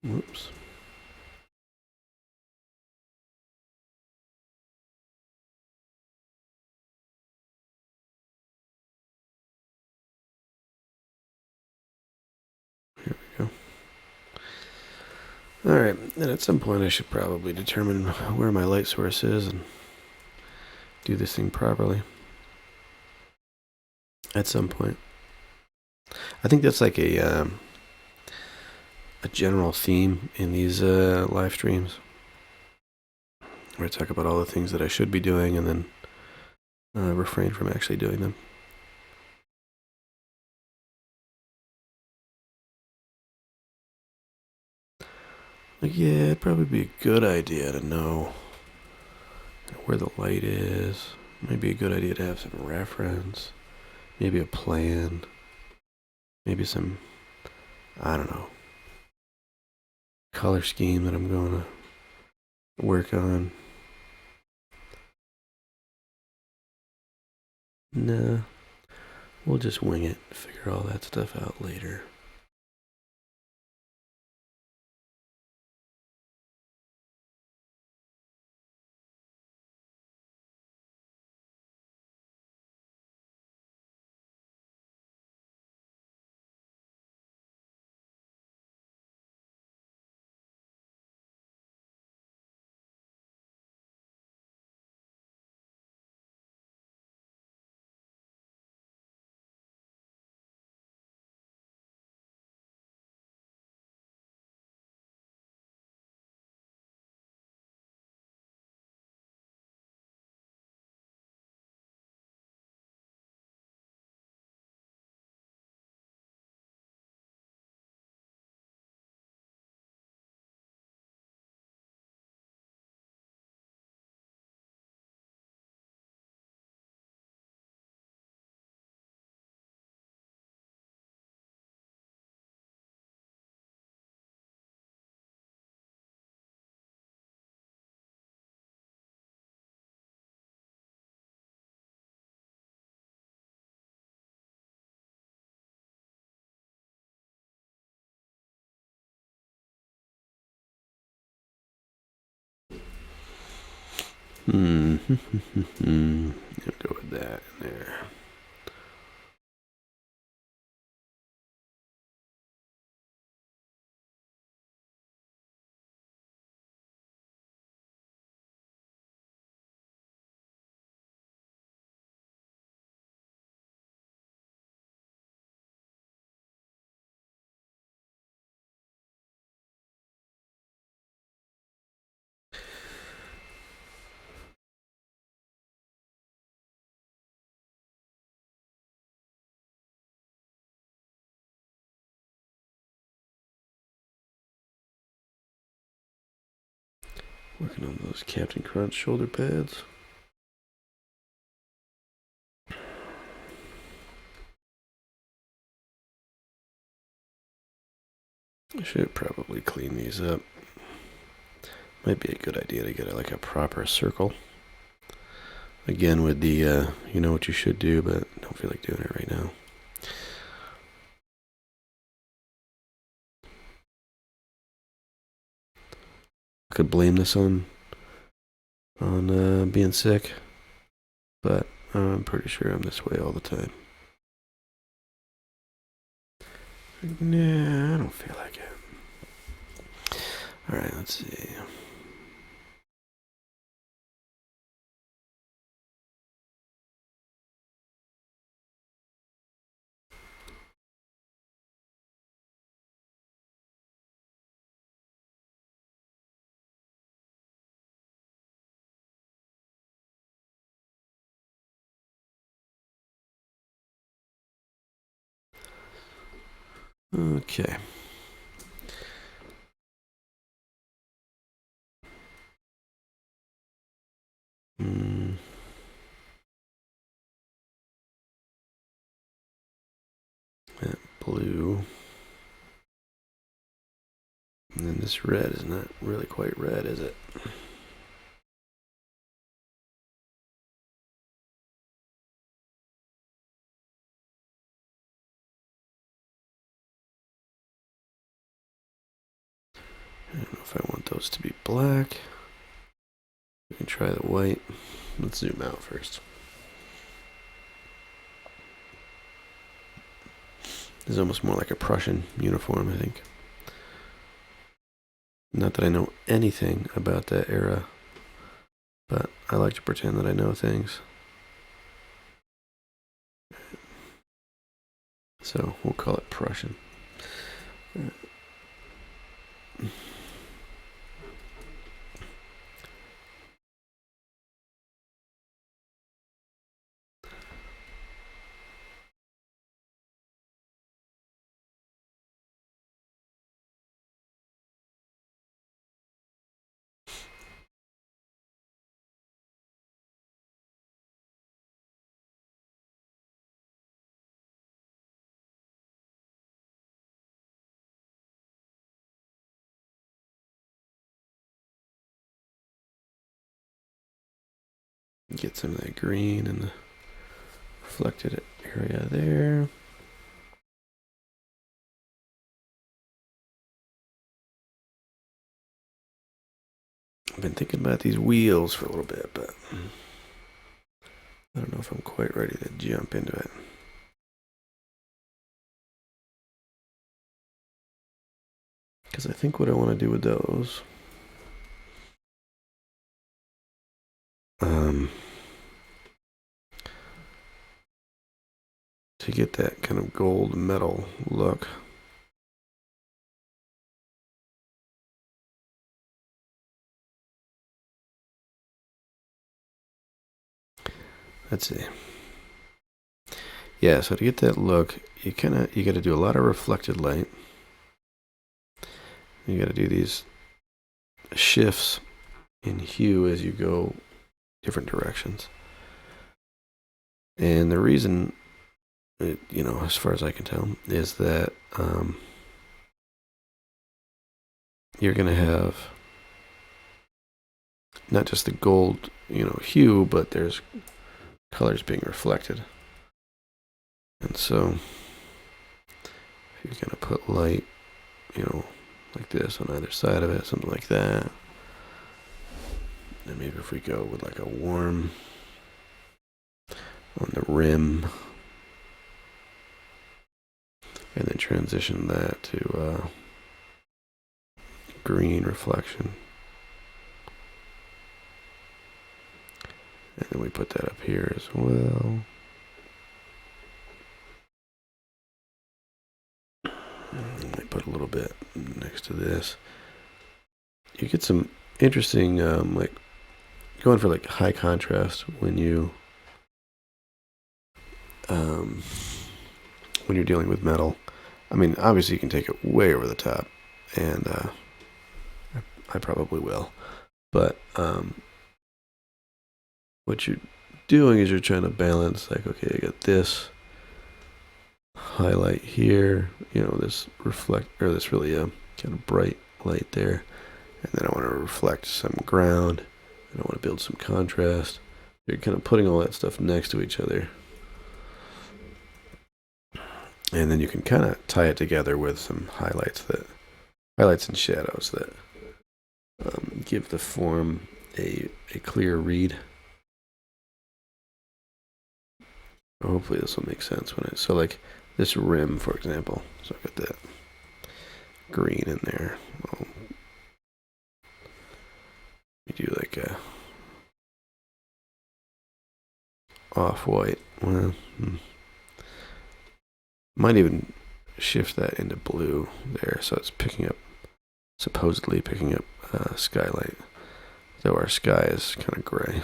Whoops. Here we go. Alright, and at some point I should probably determine where my light source is and do this thing properly. At some point. I think that's like a general theme in these live streams, where I talk about all the things that I should be doing and then refrain from actually doing them. Like, yeah, it'd probably be a good idea to know where the light is. Maybe a good idea to have some reference. Maybe a plan. Maybe some, I don't know, color scheme that I'm going to work on. Nah, we'll just wing it, figure all that stuff out later. I'll go with that in there. Working on those Captain Crunch shoulder pads. I should probably clean these up. Might be a good idea to get like a proper circle. Again, with the, you know what you should do, but don't feel like doing it right now. Could blame this on being sick, but I'm pretty sure I'm this way all the time. Nah, I don't feel like it. Alright, let's see. Okay. That blue. And then this red is not really quite red, is it? I don't know if I want those to be black. We can try the white. Let's zoom out first. This is almost more like a Prussian uniform, I think. Not that I know anything about that era, but I like to pretend that I know things. So we'll call it Prussian. Get some of that green in the reflected area there. I've been thinking about these wheels for a little bit, but I don't know if I'm quite ready to jump into it. Because I think what I want to do with those to get that kind of gold metal look. Let's see. Yeah, so to get that look, you got to do a lot of reflected light. You got to do these shifts in hue as you go different directions. And the reason, as far as I can tell, is that you're going to have not just the gold, hue, but there's colors being reflected. And so if you're going to put light, like this on either side of it, something like that. And maybe if we go with like a warm on the rim, and then transition that to green reflection. And then we put that up here as well. And I put a little bit next to this. You get some interesting, like going for like high contrast when you're dealing with metal. I mean, obviously you can take it way over the top, and I probably will. But what you're doing is you're trying to balance, like, okay, I got this highlight here, this this really kind of bright light there, and then I want to reflect some ground, and I want to build some contrast. You're kind of putting all that stuff next to each other. And then you can kind of tie it together with some highlights and shadows that give the form a clear read. Hopefully this will make sense so like this rim, for example. So I've got that green in there. We do like a off-white. Well, might even shift that into blue there, so it's supposedly picking up skylight, though our sky is kind of gray.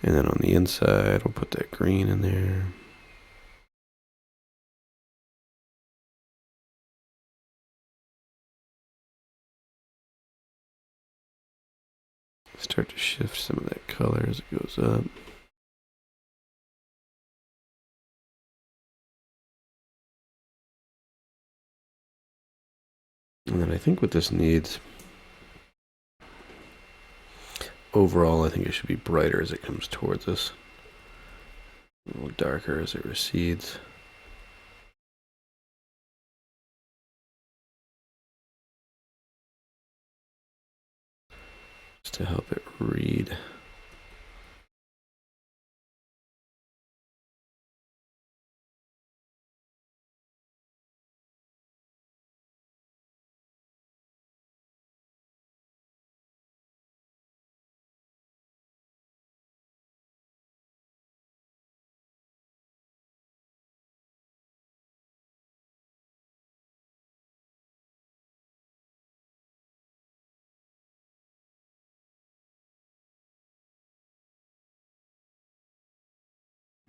And then on the inside, we'll put that green in there. Start to shift some of that color as it goes up. And then I think what this needs, overall, I think it should be brighter as it comes towards us. A little darker as it recedes. just to help it read.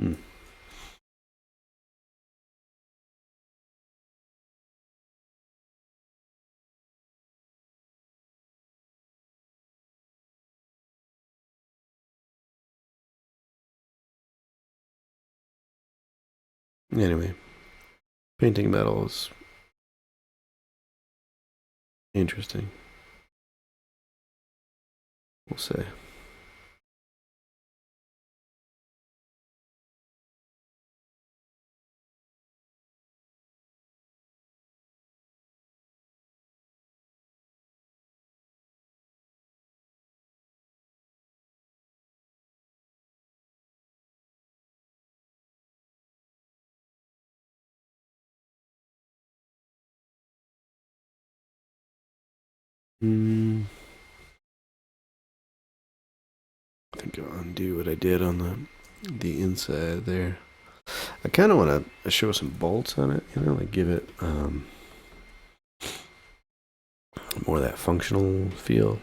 Hmm. Anyway, painting metal is interesting. We'll say. I think I'll undo what I did on the inside there. I kind of want to show some bolts on it, like give it more of that functional feel.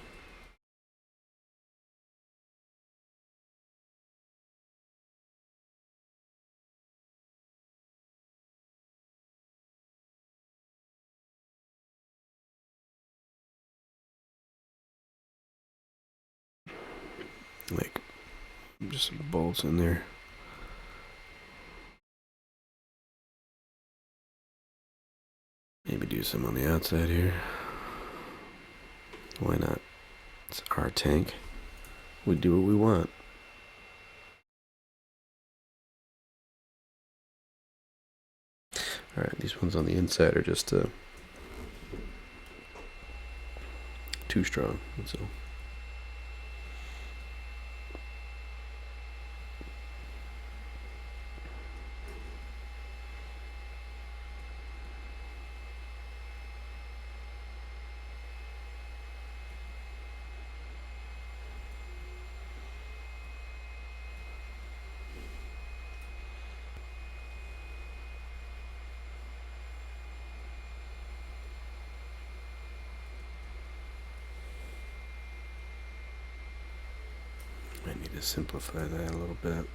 Like, just some bolts in there. Maybe do some on the outside here. Why not? It's our tank. We do what we want. Alright, these ones on the inside are just too strong. That's all. I need to simplify that a little bit.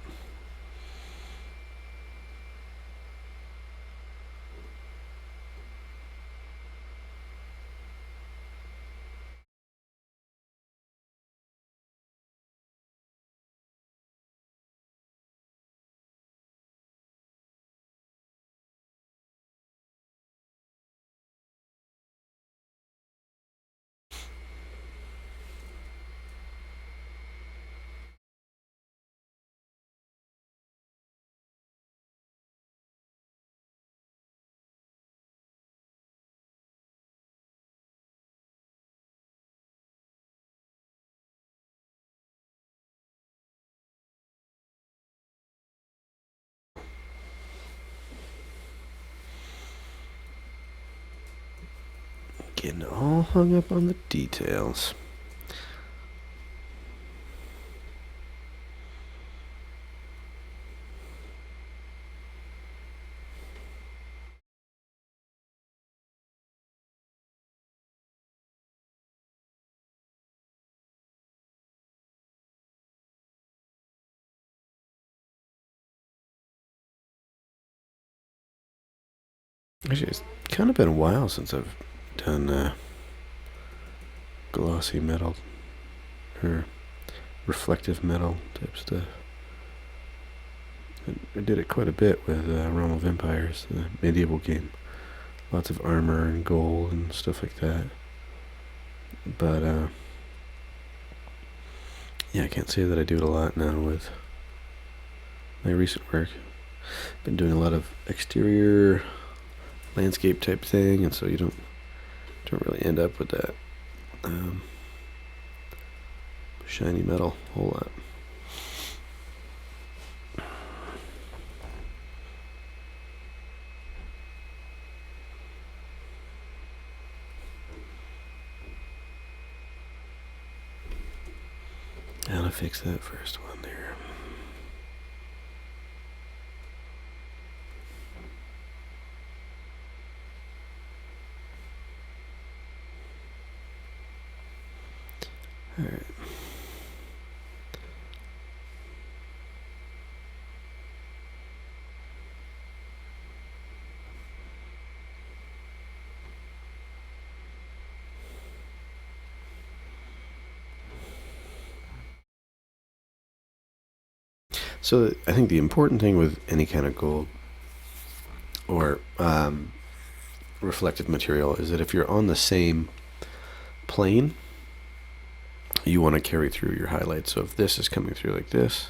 Getting all hung up on the details. Actually, it's kind of been a while since I've done glossy metal or reflective metal type stuff. I did it quite a bit with Realm of Empires, the medieval game. Lots of armor and gold and stuff like that. But yeah, I can't say that I do it a lot now with my recent work. Been doing a lot of exterior landscape type thing, and so you don't really end up with that shiny metal, a whole lot. Gotta fix that first one there. All right. So I think the important thing with any kind of gold or reflective material is that if you're on the same plane, you want to carry through your highlights. So if this is coming through like this,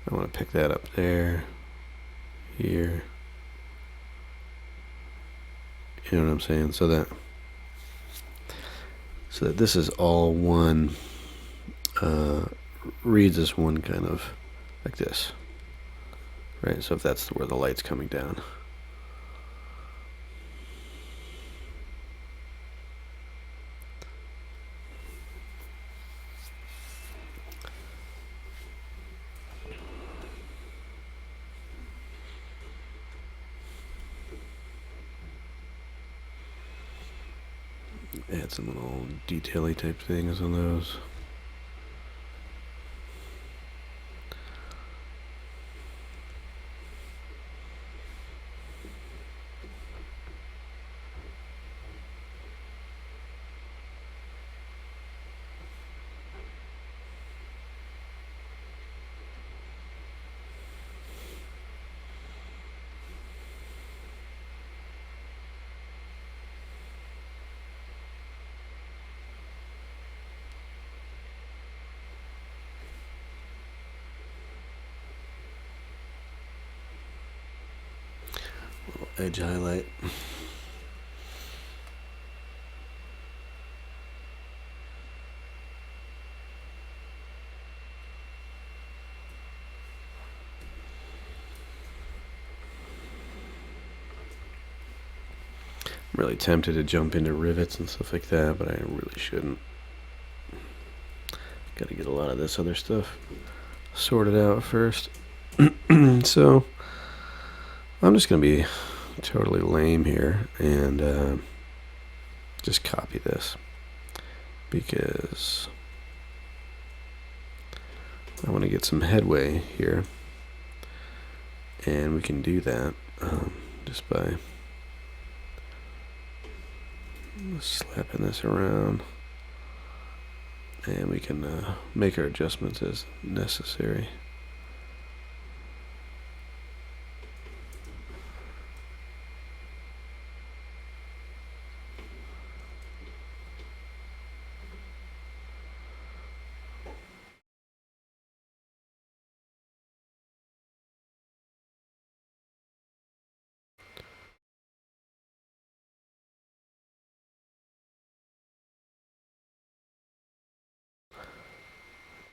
I want to pick that up there, here. You know what I'm saying? So that this is all one, reads as one kind of like this, right? So if that's where the light's coming down. Add some little detail-y type things on those. Edge highlight. I'm really tempted to jump into rivets and stuff like that, but I really shouldn't. Got to get a lot of this other stuff sorted out first. So I'm just going to be totally lame here and just copy this because I want to get some headway here, and we can do that just by slapping this around, and we can make our adjustments as necessary.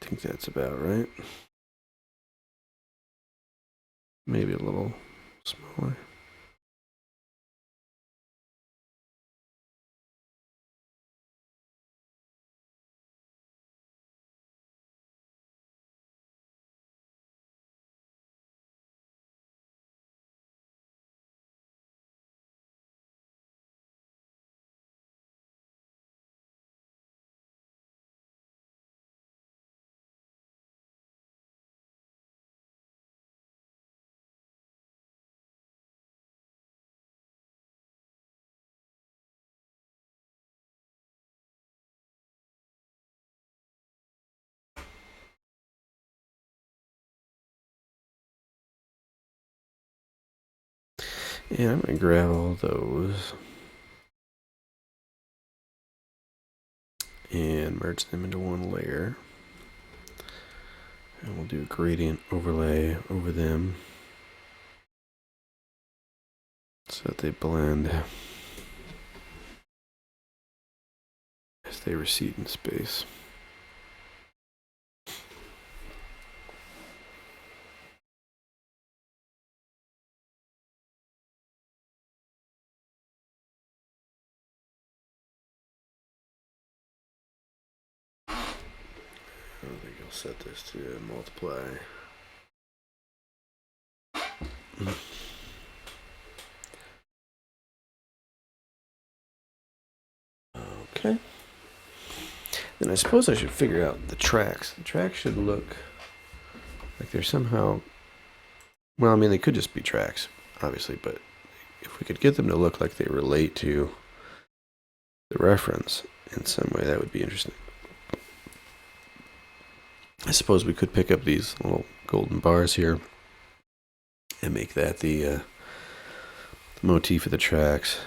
I think that's about right. Maybe a little smaller. Yeah, I'm going to grab all those and merge them into one layer. And we'll do a gradient overlay over them so that they blend as they recede in space. I'll set this to multiply. Okay. Then I suppose I should figure out the tracks. The tracks should look like they're somehow... Well, I mean, they could just be tracks, obviously, but if we could get them to look like they relate to the reference in some way, that would be interesting. I suppose we could pick up these little golden bars here and make that the motif of the tracks,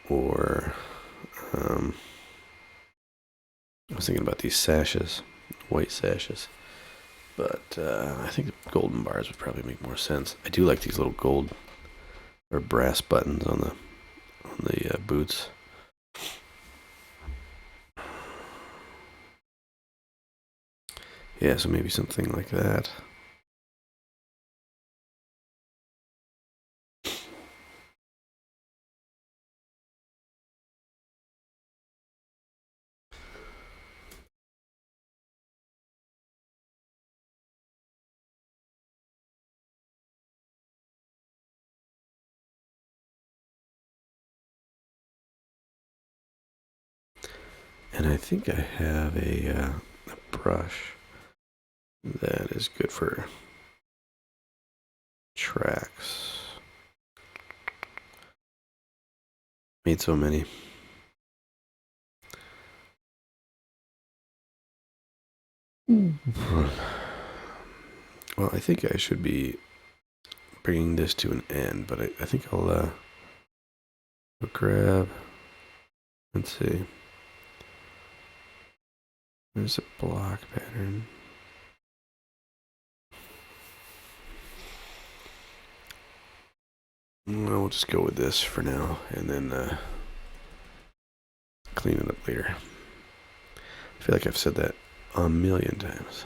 or I was thinking about these sashes, white sashes, but I think the golden bars would probably make more sense. I do like these little gold or brass buttons on the boots. Yeah, so maybe something like that. And I think I have a brush that is good for tracks. Made so many. Well, I think I should be bringing this to an end, but I think I'll grab, let's see, there's a block pattern. We'll just go with this for now, and then clean it up later. I feel like I've said that a million times.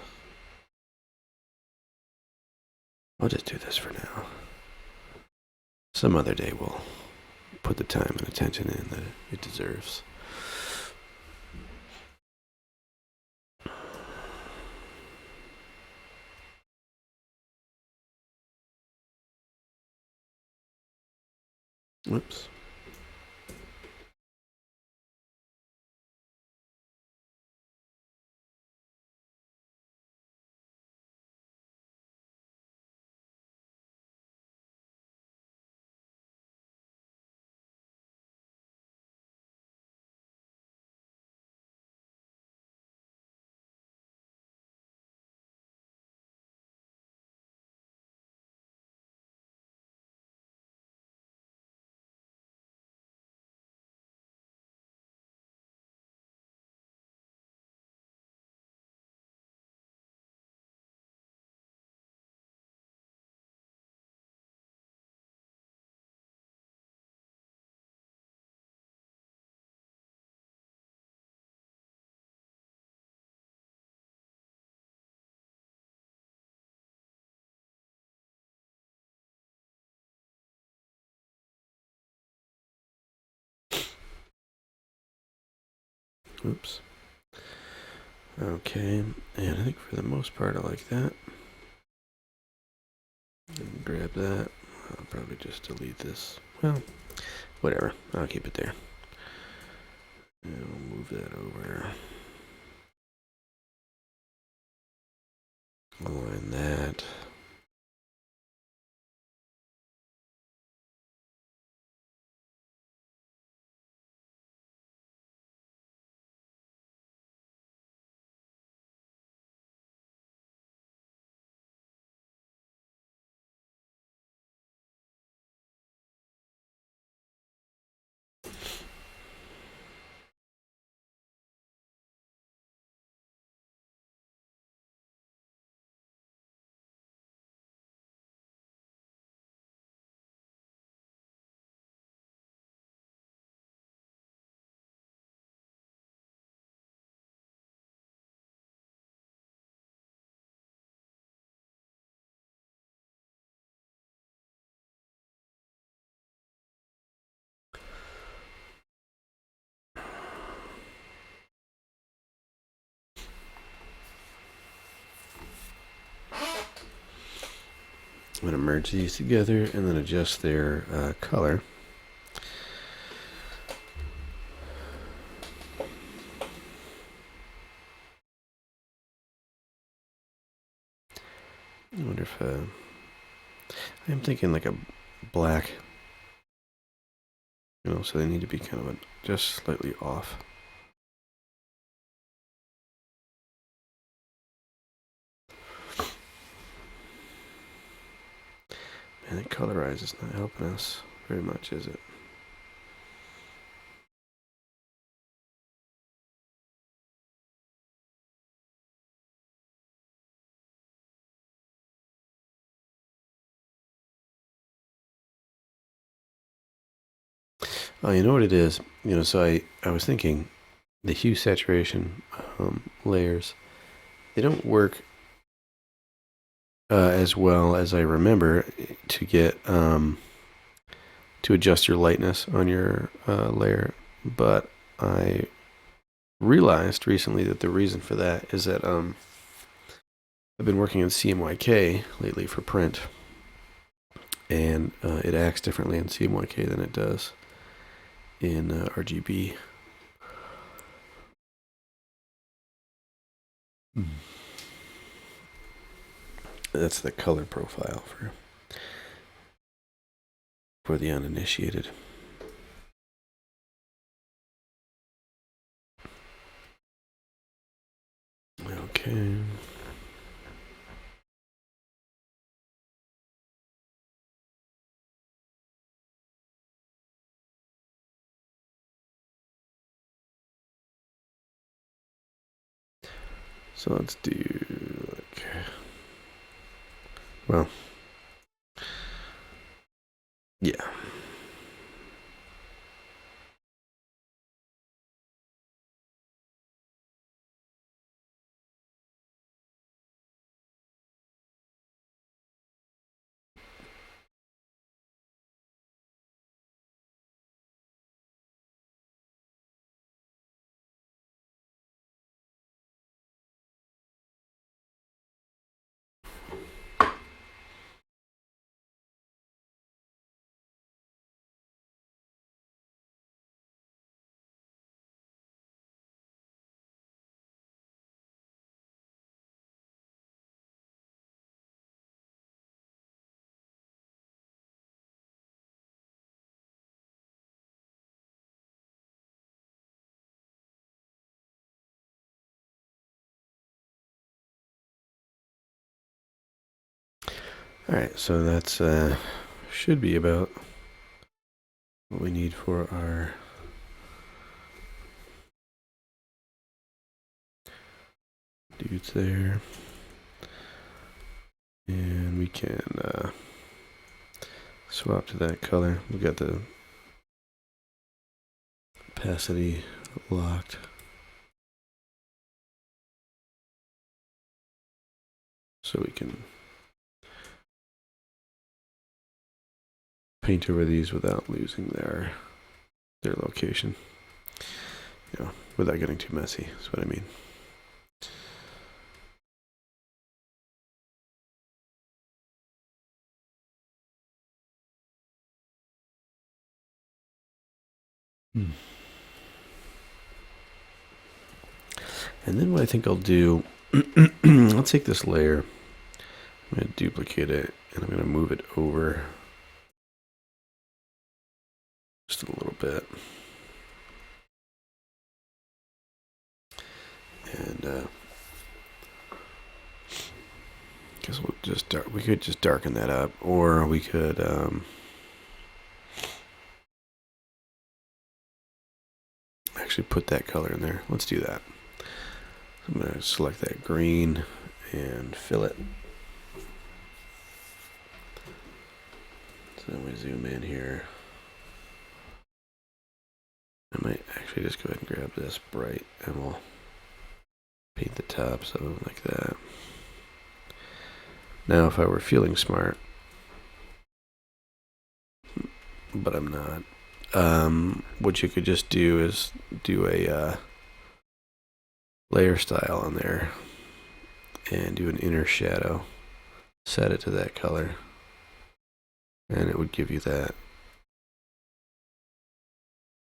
I'll just do this for now. Some other day we'll put the time and attention in that it deserves. Whoops. Oops. Okay, and I think for the most part I like that. And grab that. I'll probably just delete this. Well, whatever. I'll keep it there. And we'll move that over. Align that. I'm going to merge these together and then adjust their color. I wonder if I'm thinking like a black, so they need to be kind of just slightly off. Man, that colorize is not helping us very much, is it? Oh, you know what it is? So I was thinking the hue saturation layers, they don't work as well as I remember to get to adjust your lightness on your layer. But I realized recently that the reason for that is that I've been working in CMYK lately for print, and it acts differently in CMYK than it does in RGB. That's the color profile for the uninitiated. Okay. So let's do like, well, yeah. All right, so that's should be about what we need for our dudes there. And we can swap to that color. We got the opacity locked. So we can paint over these without losing their location. Without getting too messy, is what I mean. And then what I think I'll do, I'll take this layer, I'm going to duplicate it, and I'm going to move it over just a little bit. And guess we'll just we could just darken that up, or we could actually put that color in there. Let's do that. I'm going to select that green and fill it. So then we zoom in here. I might actually just go ahead and grab this bright and we'll paint the tops of them like that. Now if I were feeling smart, but I'm not, what you could just do is do a layer style on there and do an inner shadow, set it to that color, and it would give you that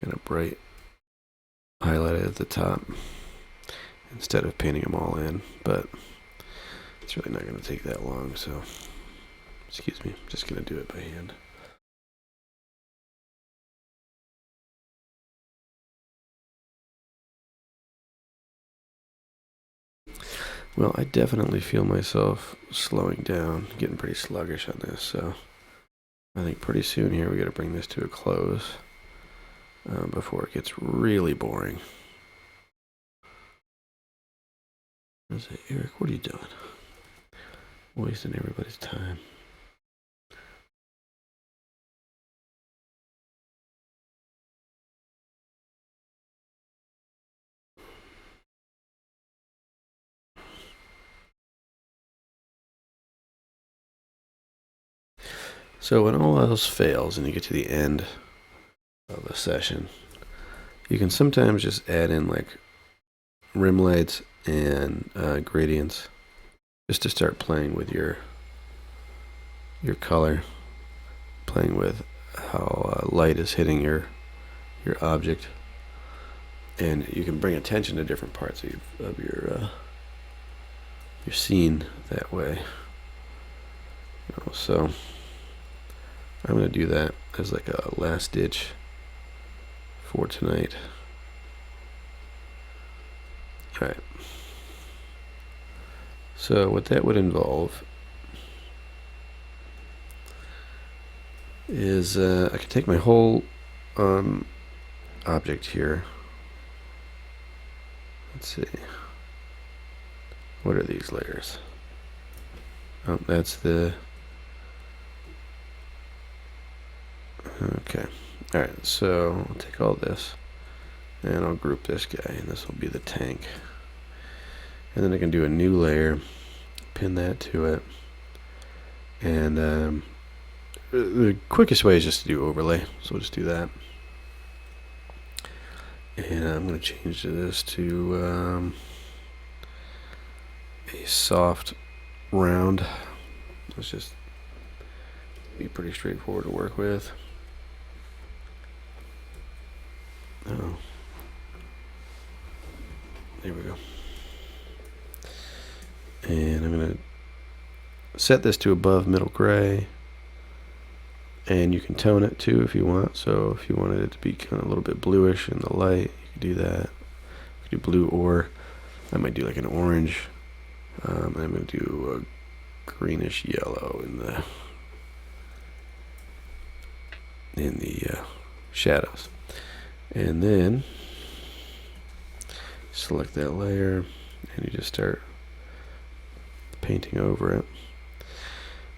kind of bright highlight at the top instead of painting them all in, but it's really not going to take that long, so excuse me, I'm just going to do it by hand. Well, I definitely feel myself slowing down, getting pretty sluggish on this, so I think pretty soon here we got to bring this to a close before it gets really boring. I say, Eric, what are you doing? Wasting everybody's time. So when all else fails and you get to the end of a session, you can sometimes just add in like rim lights and gradients just to start playing with your color, playing with how light is hitting your object, and you can bring attention to different parts of your scene that way. So I'm going to do that as like a last ditch for tonight. All right. So what that would involve is I can take my whole object here. Let's see. What are these layers? Oh, that's the... Okay. Alright, so I'll take all this and I'll group this guy, and this will be the tank. And then I can do a new layer, pin that to it, and the quickest way is just to do overlay, so we'll just do that. And I'm going to change this to a soft round. Let's just be pretty straightforward to work with. Oh, there we go. And I'm going to set this to above middle gray, and you can tone it too if you want. So if you wanted it to be kind of a little bit bluish in the light, you could do that. You could do blue, or I might do like an orange. I'm going to do a greenish yellow in the shadows. And then select that layer and you just start painting over it.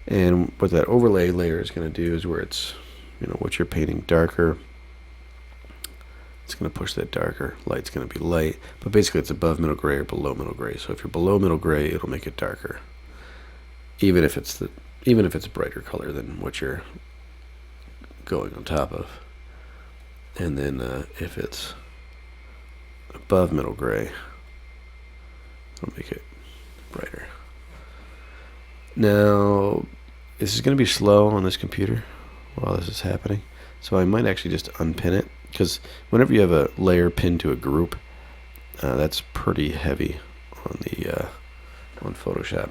And what that overlay layer is going to do is where it's, what you're painting darker, it's going to push that darker. Light's going to be light, but basically it's above middle gray or below middle gray. So if you're below middle gray, it'll make it darker, even if it's a brighter color than what you're going on top of. And then if it's above middle gray, it'll make it brighter. Now, this is going to be slow on this computer while this is happening, so I might actually just unpin it, because whenever you have a layer pinned to a group, that's pretty heavy on Photoshop,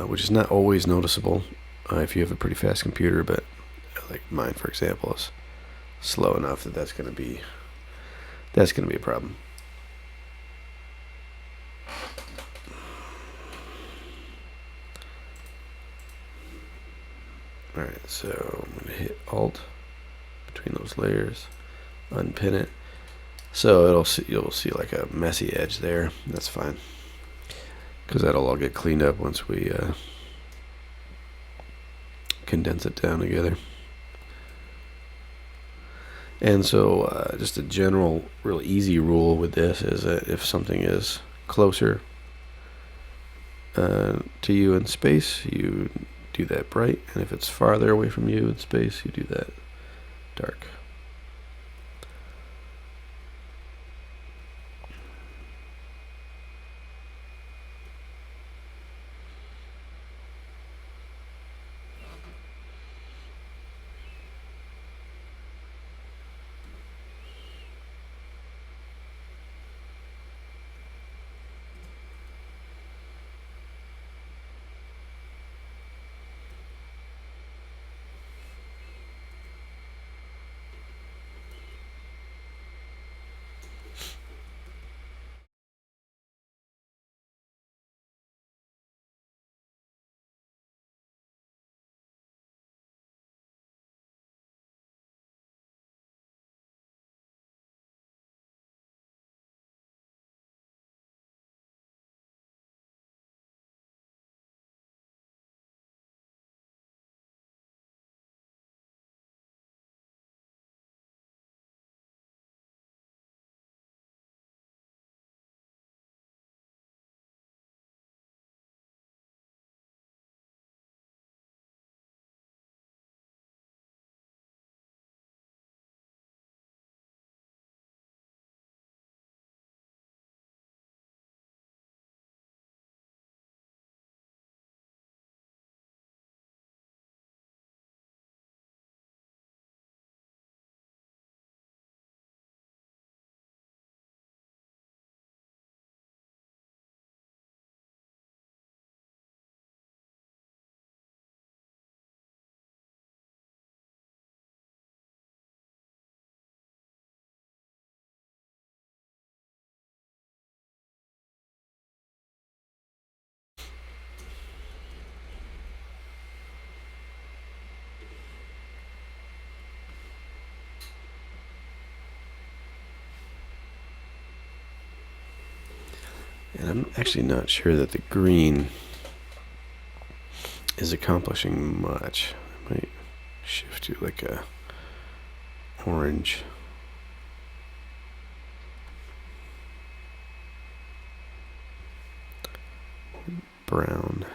which is not always noticeable if you have a pretty fast computer, but like mine, for example, is slow enough that that's going to be a problem. Alright, so I'm going to hit Alt between those layers, unpin it. So you'll see like a messy edge there. That's fine, because that'll all get cleaned up once we condense it down together. And so just a general, real easy rule with this is that if something is closer to you in space, you do that bright, and if it's farther away from you in space, you do that dark. And I'm actually not sure that the green is accomplishing much. I might shift to like a orange. Brown.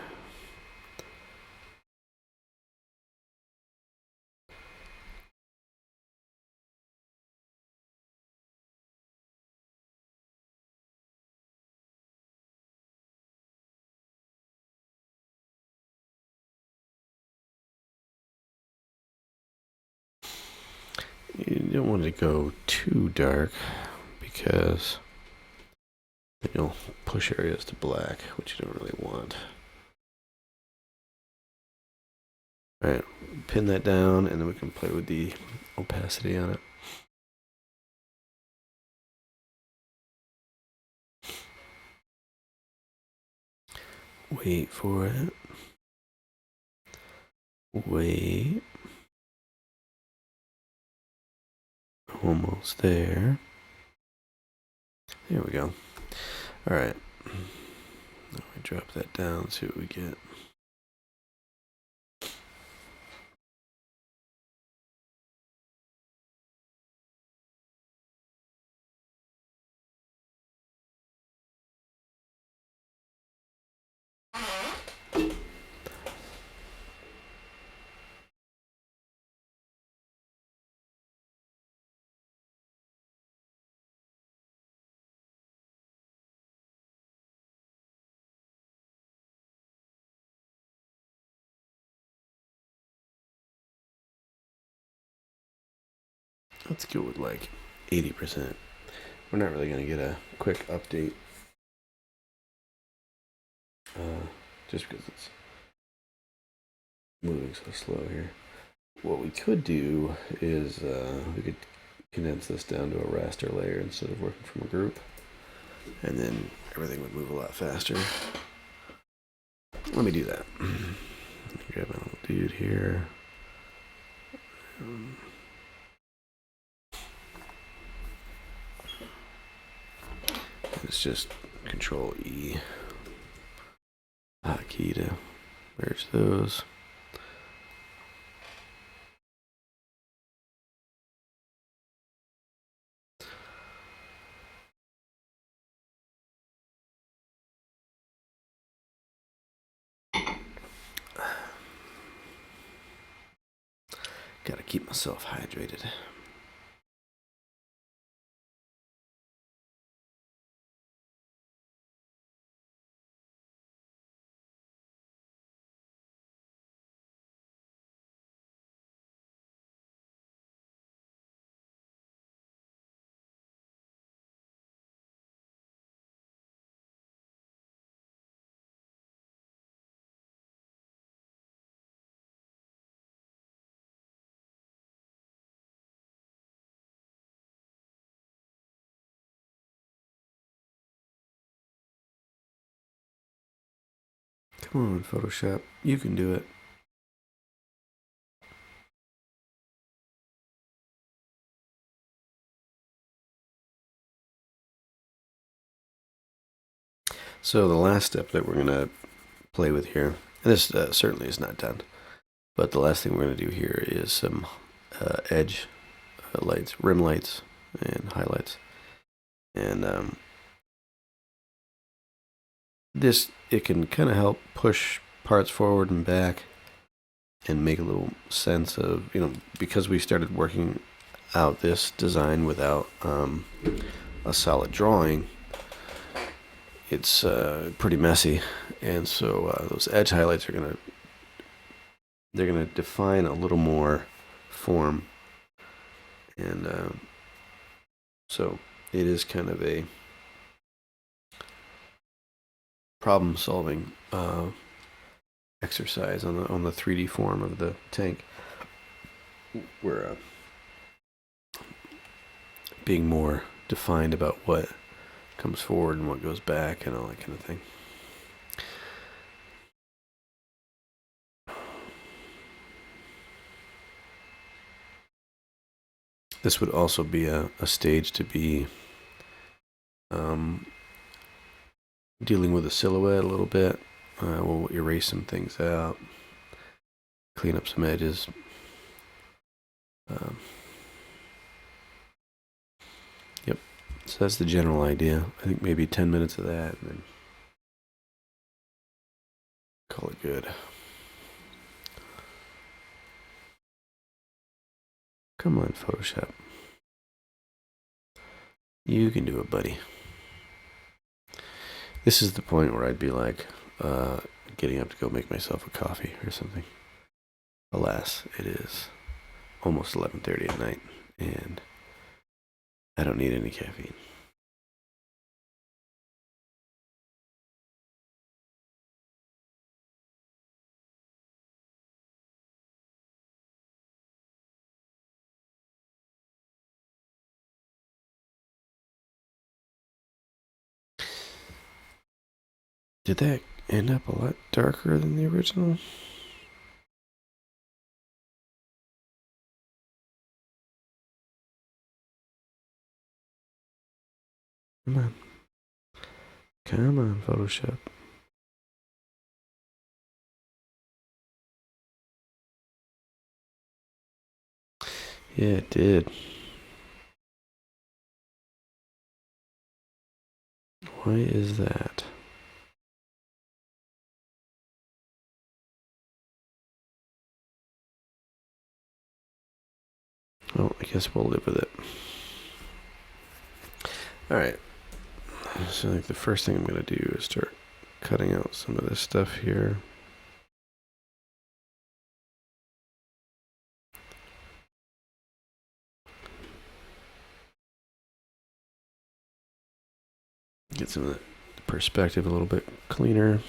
You don't want to go too dark because you'll push areas to black, which you don't really want. Alright, pin that down and then we can play with the opacity on it. Wait for it. Wait. Almost there. There we go. Alright. Now we drop that down, see what we get. Let's go with like 80%. We're not really going to get a quick update. Just because it's moving so slow here. What we could do is we could condense this down to a raster layer instead of working from a group. And then everything would move a lot faster. Let me do that. Grab my little dude here. It's just Control E hotkey to merge those. Gotta keep myself hydrated. Come on, Photoshop. You can do it. So the last step that we're going to play with here, and this certainly is not done, but the last thing we're going to do here is some edge lights, rim lights, and highlights. And it can kind of help push parts forward and back and make a little sense of, because we started working out this design without a solid drawing, it's pretty messy. And so those edge highlights are they're gonna define a little more form. And so it is kind of a problem solving exercise on the 3D form of the tank. We're being more defined about what comes forward and what goes back and all that kind of thing. This would also be a stage to be dealing with the silhouette a little bit. We'll erase some things out, clean up some edges. Yep. So that's the general idea. I think maybe 10 minutes of that, and then call it good. Come on, Photoshop. You can do it, buddy. This is the point where I'd be like, getting up to go make myself a coffee or something. Alas, it is almost 11:30 at night, and I don't need any caffeine. Did that end up a lot darker than the original? Come on. Come on, Photoshop. Yeah, it did. Why is that? Well, I guess we'll live with it. Alright. So I think the first thing I'm going to do is start cutting out some of this stuff here. Get some of the perspective a little bit cleaner.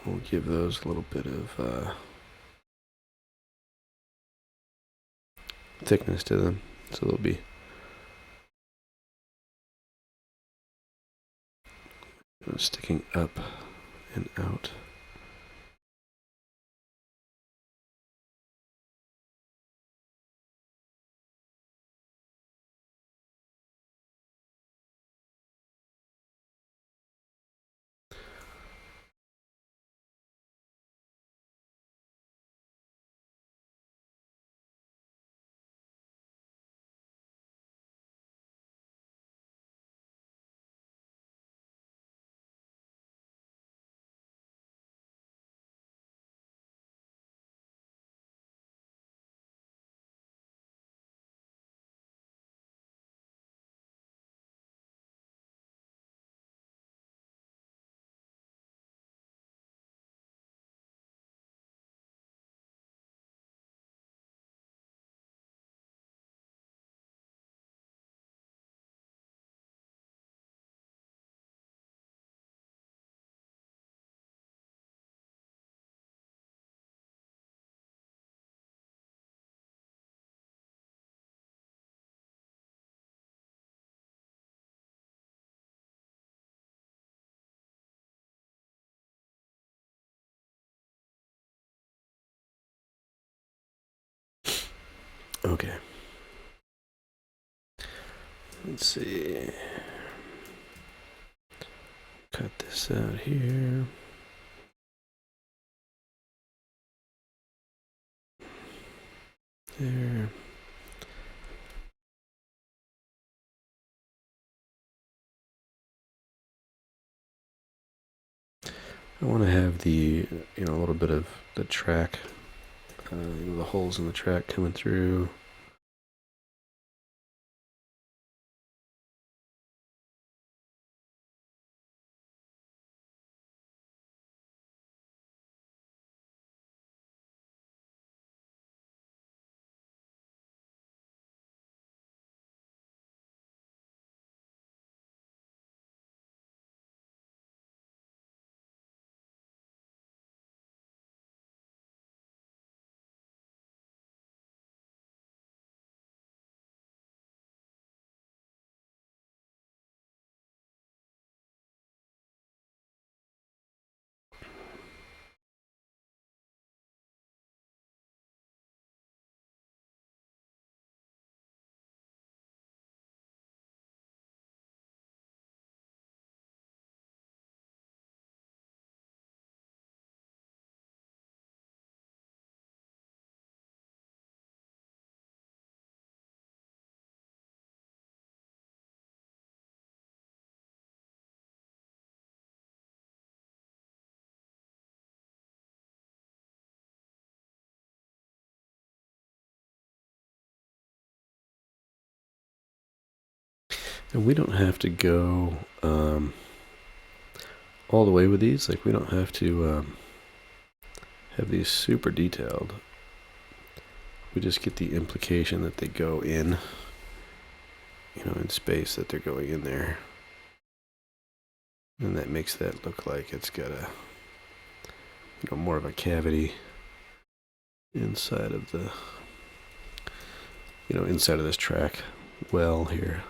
We'll give those a little bit of thickness to them, so they'll be sticking up and out. Okay. Let's see. Cut this out here. There. I want to have the, a little bit of the track, the holes in the track coming through. And we don't have to go all the way with these. Like, we don't have to have these super detailed. We just get the implication that they go in, you know, in space, that they're going in there. And that makes that look like it's got a, you know, more of a cavity inside of the, you know, inside of this track well here.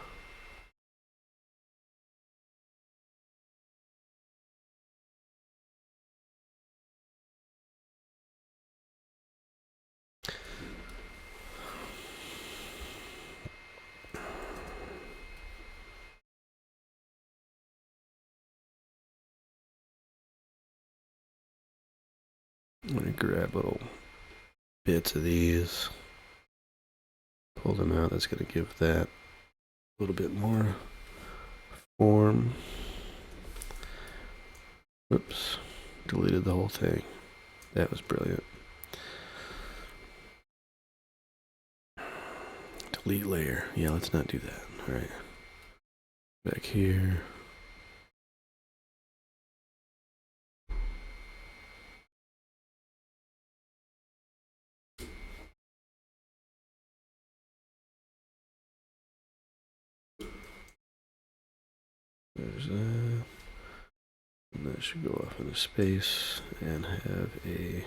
I'm going to grab little bits of these, pull them out. That's going to give that a little bit more form. Whoops, deleted the whole thing. That was brilliant. Delete layer. Yeah, let's not do that. All right. Back here. There's that. And that should go off into space and have a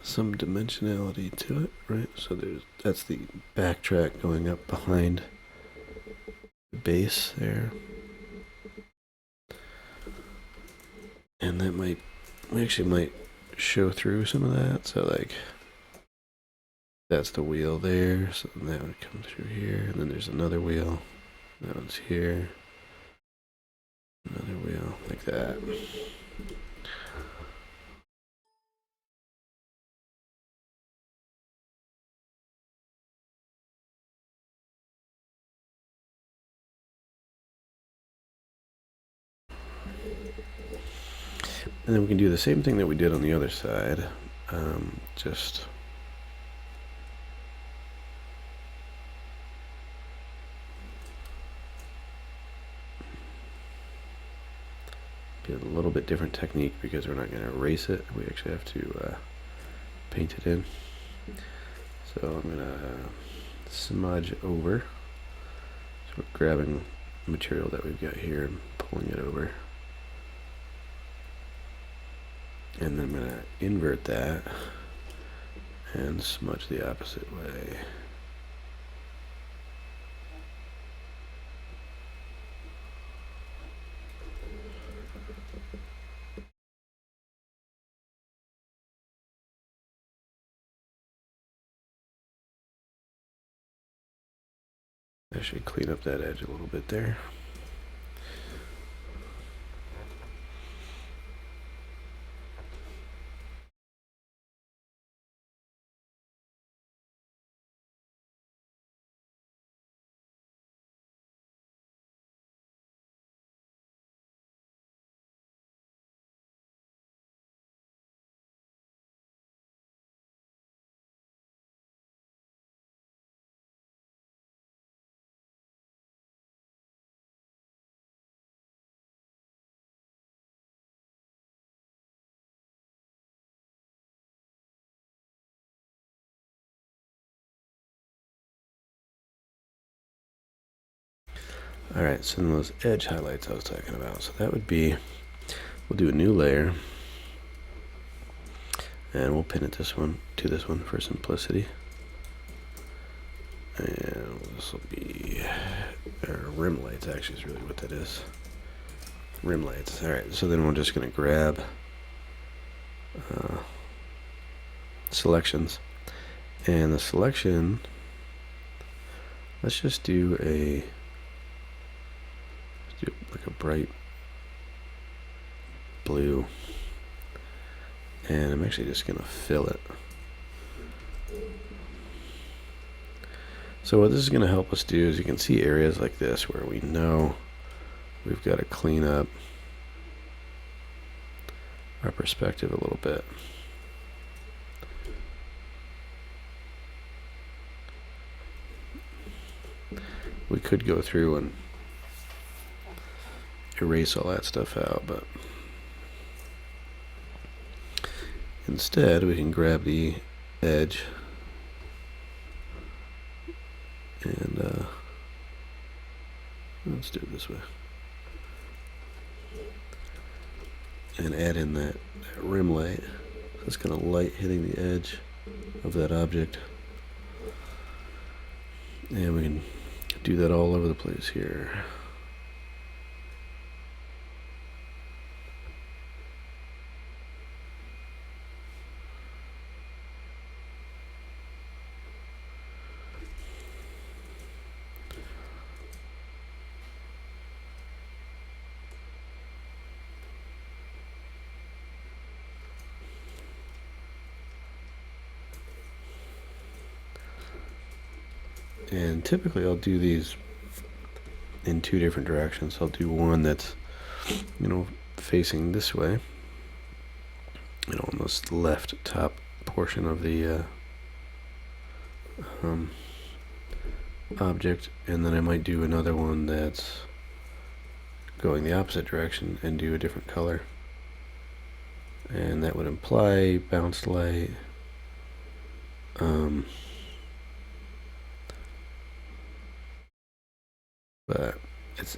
some dimensionality to it, right? So that's the backtrack going up behind the base there. And that we actually might show through some of that. So like, that's the wheel there, so that would come through here, and then there's another wheel. That one's here. Another wheel, like that. And then we can do the same thing that we did on the other side, just be a little bit different technique because we're not going to erase it. We actually have to paint it in. So I'm going to smudge over. So we're grabbing the material that we've got here and pulling it over. And then I'm going to invert that and smudge the opposite way. I should clean up that edge a little bit there. Alright, so then those edge highlights I was talking about. So that would be, we'll do a new layer. And we'll pin it to this one for simplicity. And this will be rim lights, actually, is really what that is. Rim lights. Alright, so then we're just going to grab selections. And the selection, let's just do like a bright blue. And I'm actually just going to fill it. So what this is going to help us do is you can see areas like this where we know we've got to clean up our perspective a little bit. We could go through and erase all that stuff out, but instead we can grab the edge and let's do it this way and add in that rim light. That's kind of light hitting the edge of that object, and we can do that all over the place here. And typically I'll do these in two different directions. I'll do one that's, facing this way, on this left top portion of the object, and then I might do another one that's going the opposite direction and do a different color. And that would imply bounced light. But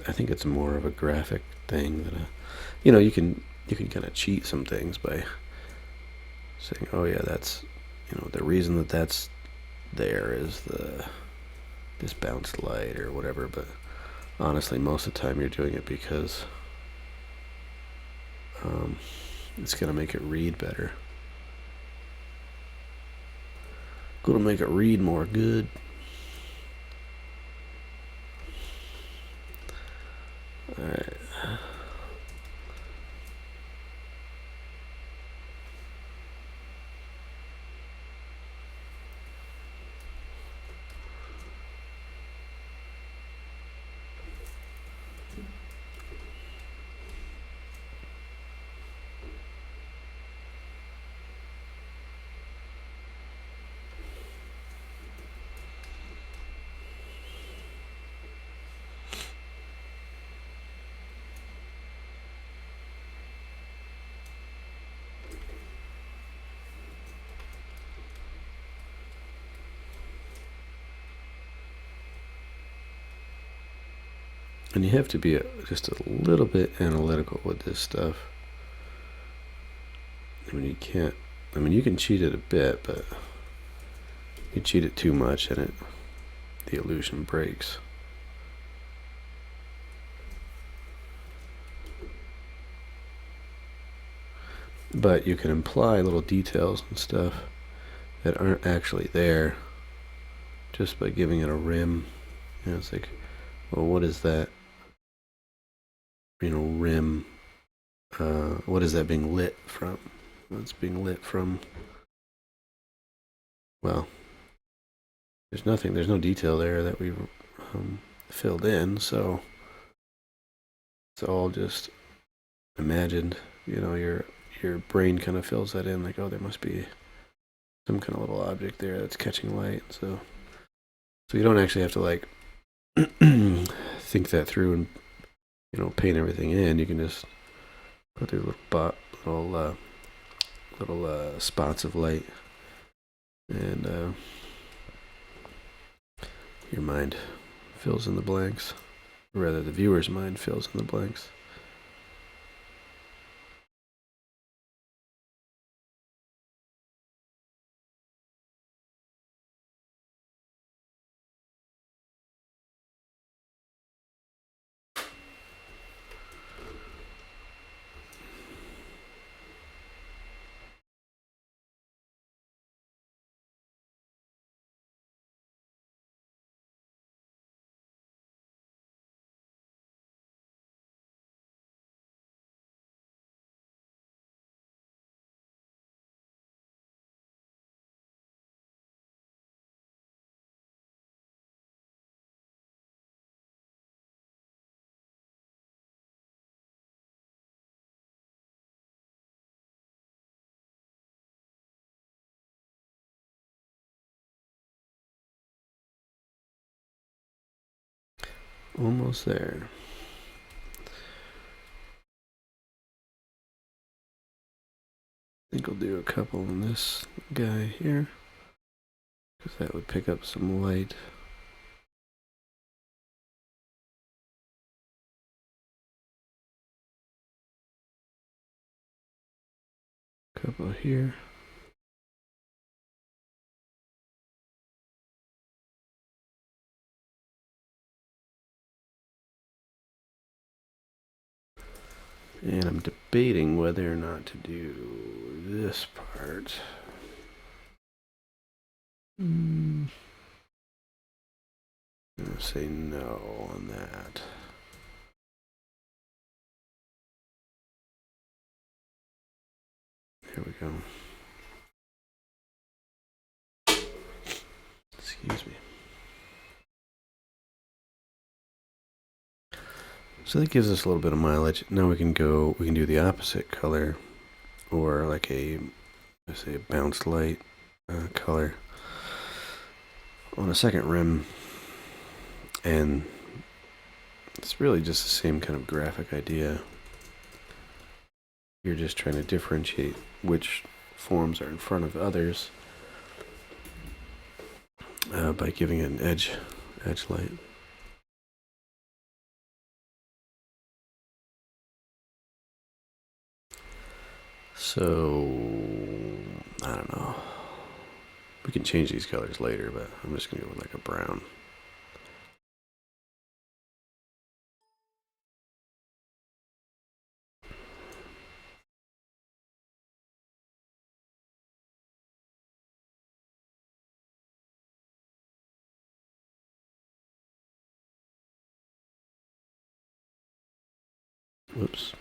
I think it's more of a graphic thing than you can kind of cheat some things by saying, oh yeah, that's, the reason that's there is this bounced light or whatever. But honestly, most of the time you're doing it because it's going to make it read better. Going to make it read more good. Alright. And you have to be just a little bit analytical with this stuff. You can't. You can cheat it a bit, but you cheat it too much, and the illusion breaks. But you can imply little details and stuff that aren't actually there just by giving it a rim. It's like, well, what is that? Rim. What is that being lit from? It's being lit from. Well, there's no detail there that we've filled in, so it's all just imagined. Your brain kind of fills that in, like, oh, there must be some kind of little object there that's catching light. So you don't actually have to like think that through and paint everything in. You can just put these little spots of light, and your mind fills in the blanks. Or rather, the viewer's mind fills in the blanks. Almost there. I think I'll do a couple on this guy here, because that would pick up some light. Couple here. And I'm debating whether or not to do this part. I'm gonna say no on that. Here we go. Excuse me. So that gives us a little bit of mileage. Now we can do the opposite color, or like let's say a bounced light color on a second rim. And it's really just the same kind of graphic idea. You're just trying to differentiate which forms are in front of others by giving it an edge light. So, I don't know. We can change these colors later, but I'm just going to go with like a brown. Whoops.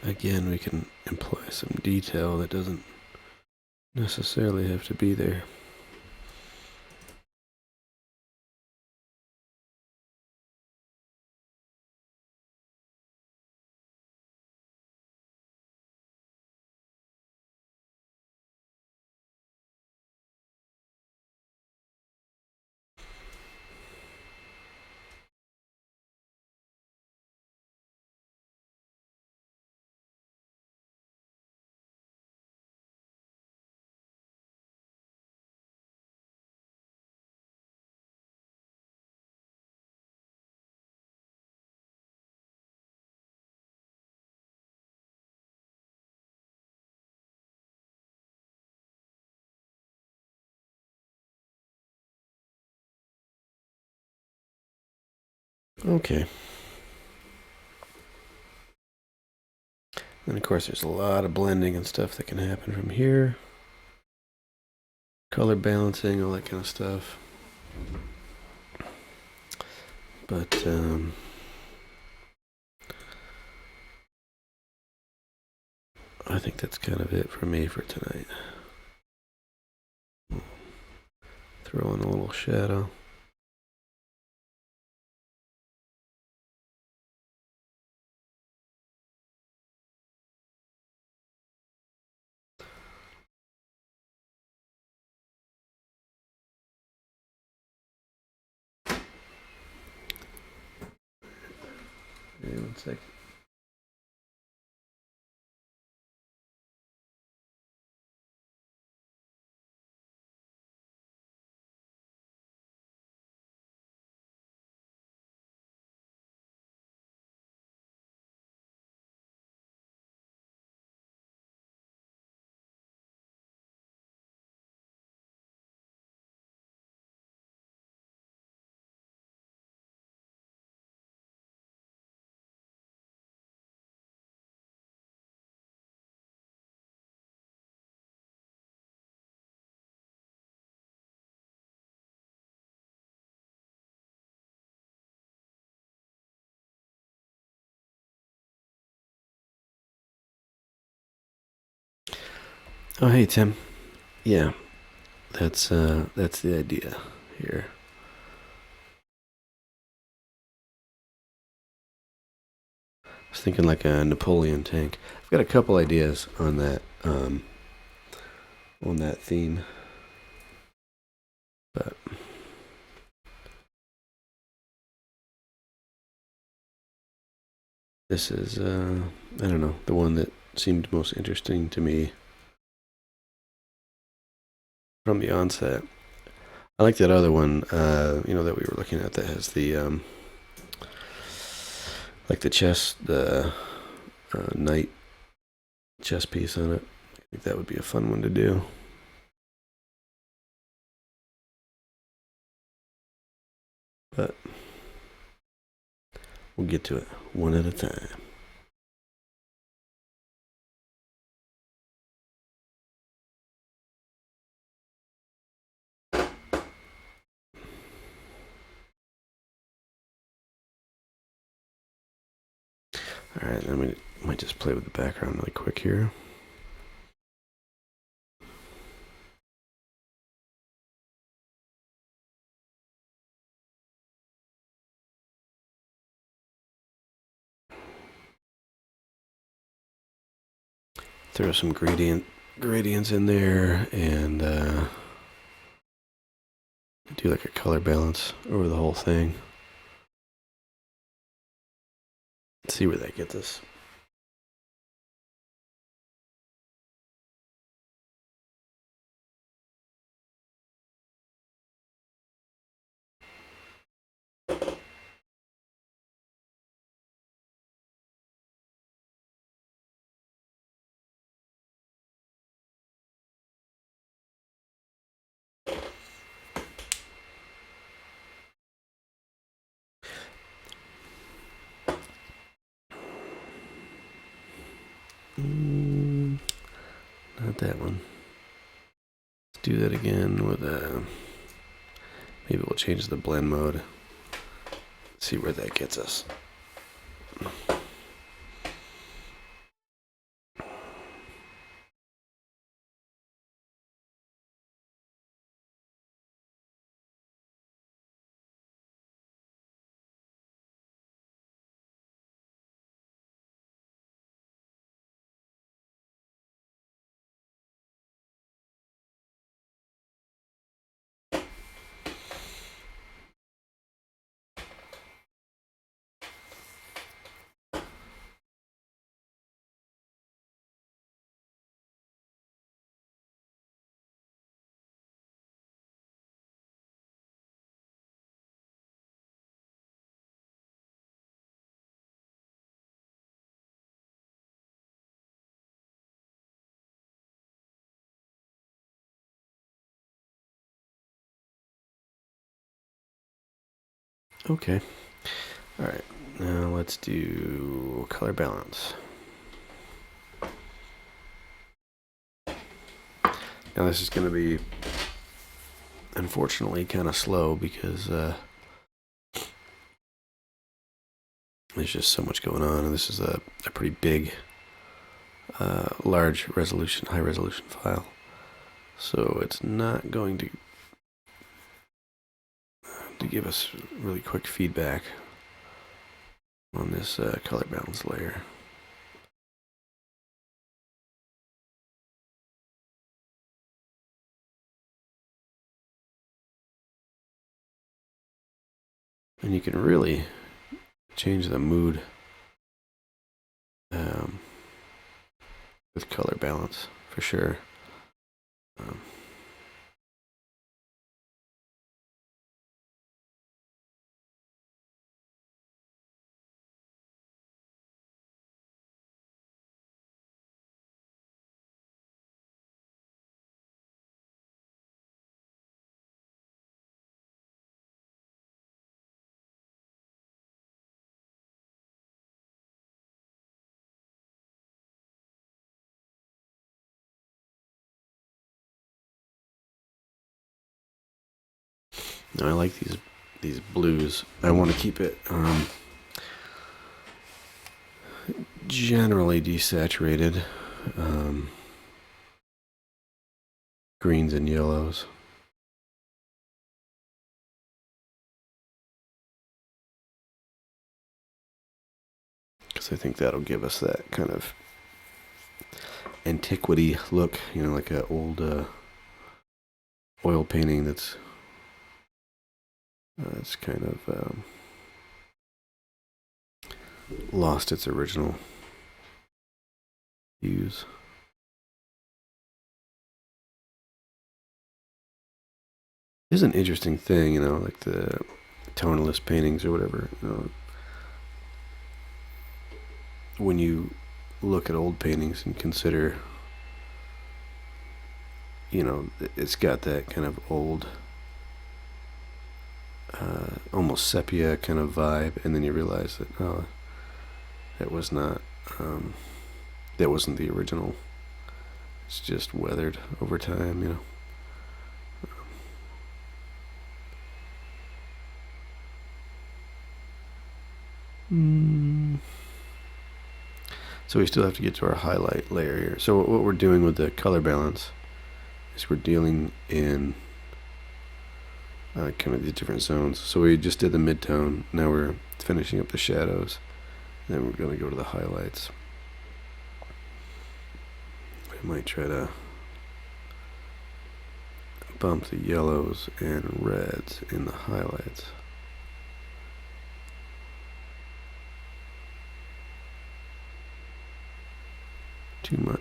Again, we can imply some detail that doesn't necessarily have to be there. Okay. And of course there's a lot of blending and stuff that can happen from here. Color balancing, all that kind of stuff. But I think that's kind of it for me for tonight. Throw in a little shadow. Hey, 1 second. Oh, hey Tim. Yeah, that's the idea here. I was thinking like a Napoleon tank. I've got a couple ideas on that theme, but this is I don't know, the one that seemed most interesting to me from the onset. I like that other one, that we were looking at that has the like the knight chess piece on it. I think that would be a fun one to do. But we'll get to it one at a time. All right, then we might just play with the background really quick here. Throw some gradients in there and do like a color balance over the whole thing. Let's see where that gets us. Not that one. Let's do that again with maybe we'll change the blend mode. See where that gets us. Okay. All right. Now let's do color balance. Now this is going to be, unfortunately, kind of slow because there's just so much going on, and this is a pretty big, large resolution, high resolution file. So it's not going to give us really quick feedback on this color balance layer. And you can really change the mood with color balance for sure. Now I like these blues. I want to keep it generally desaturated, greens and yellows. Because I think that'll give us that kind of antiquity look, you know, like an old oil painting that's kind of lost its original hues. It's an interesting thing, you know, like the tonalist paintings or whatever. You know, when you look at old paintings and consider, you know, it's got that kind of old, almost sepia kind of vibe, and then you realize that, oh, that was not, that wasn't the original. It's just weathered over time, you know. So we still have to get to our highlight layer here. So what we're doing with the color balance is we're dealing in kind of the different zones. So we just did the mid-tone. Now we're finishing up the shadows. Then we're going to go to the highlights. I might try to bump the yellows and reds in the highlights. Too much.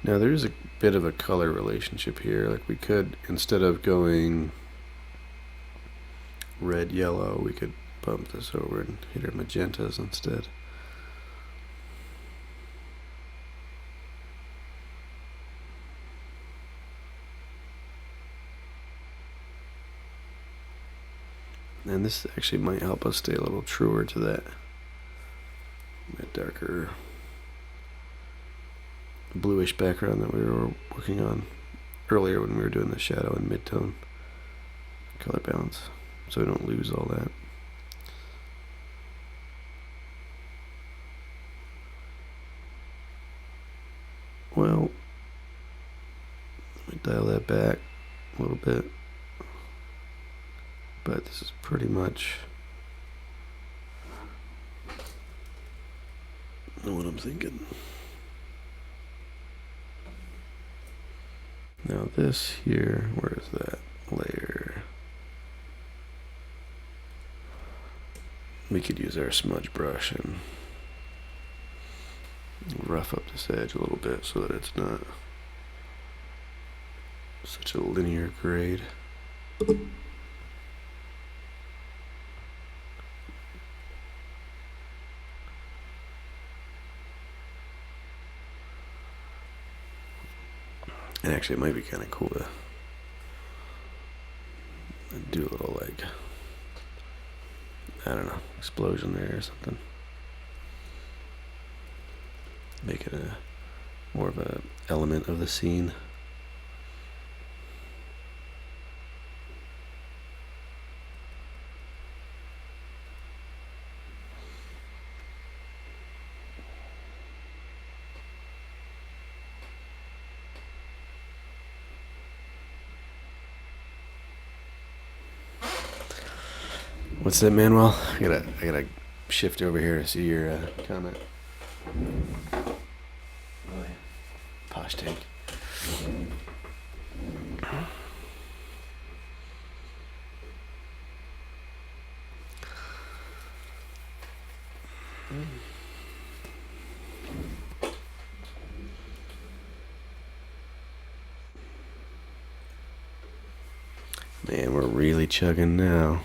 Now there's a bit of a color relationship here. Like we could, instead of going red, yellow, we could bump this over and hit our magentas instead. And this actually might help us stay a little truer to that darker bluish background that we were working on earlier when we were doing the shadow and mid-tone color balance, so we don't lose all that. Well, let me dial that back a little bit, but this is pretty much what I'm thinking. Now this here, where is that layer? We could use our smudge brush and rough up this edge a little bit so that it's not such a linear grade. And actually, it might be kind of cool to do a little, like, I don't know, explosion there or something. Make it a more of a element of the scene. What's that, Manuel? I gotta shift over here to see your comment. Oh yeah, posh tank. Man, we're really chugging now.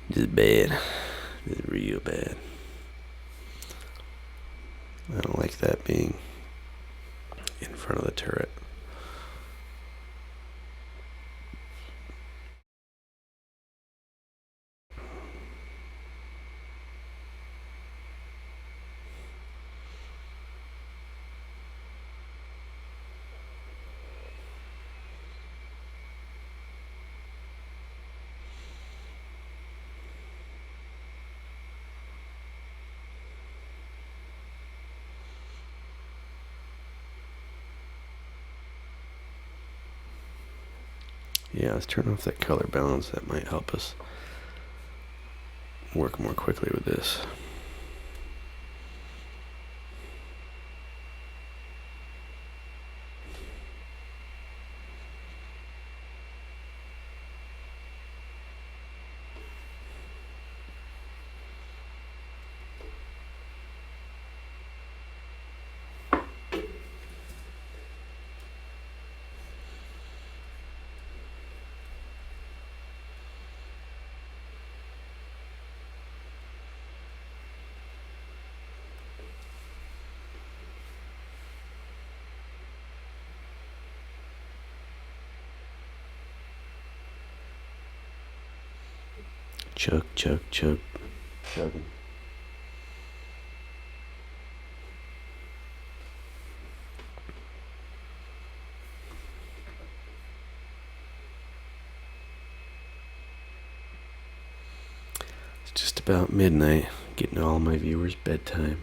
This is bad. This is real bad. I don't like that being in front of the turret. Yeah, let's turn off that color balance. That might help us work more quickly with this. Chug, chug, chug. Chugging. It's just about midnight, getting all my viewers bedtime.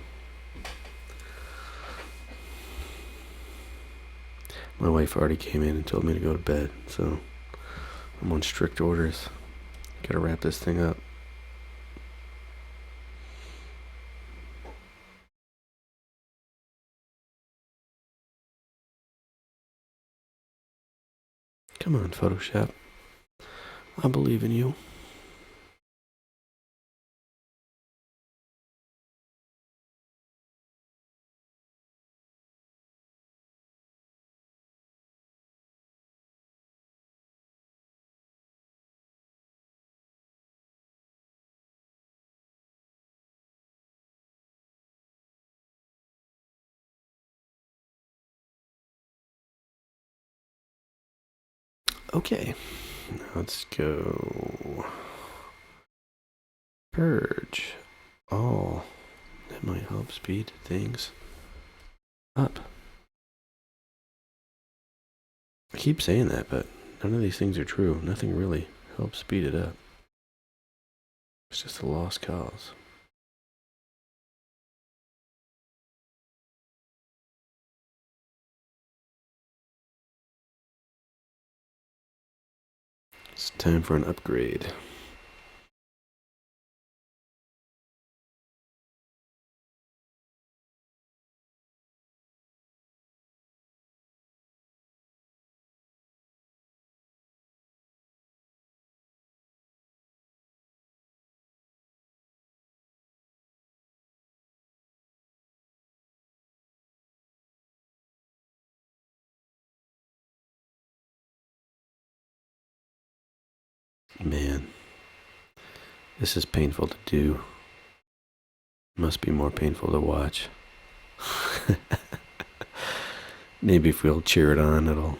My wife already came in and told me to go to bed, so I'm on strict orders. Gotta wrap this thing up. Come on, Photoshop. I believe in you. Okay, now let's go. Purge all. That might help speed things up. I keep saying that, but none of these things are true. Nothing really helps speed it up. It's just a lost cause. It's time for an upgrade. Man, this is painful to do. Must be more painful to watch. maybe if we'll cheer it on, it'll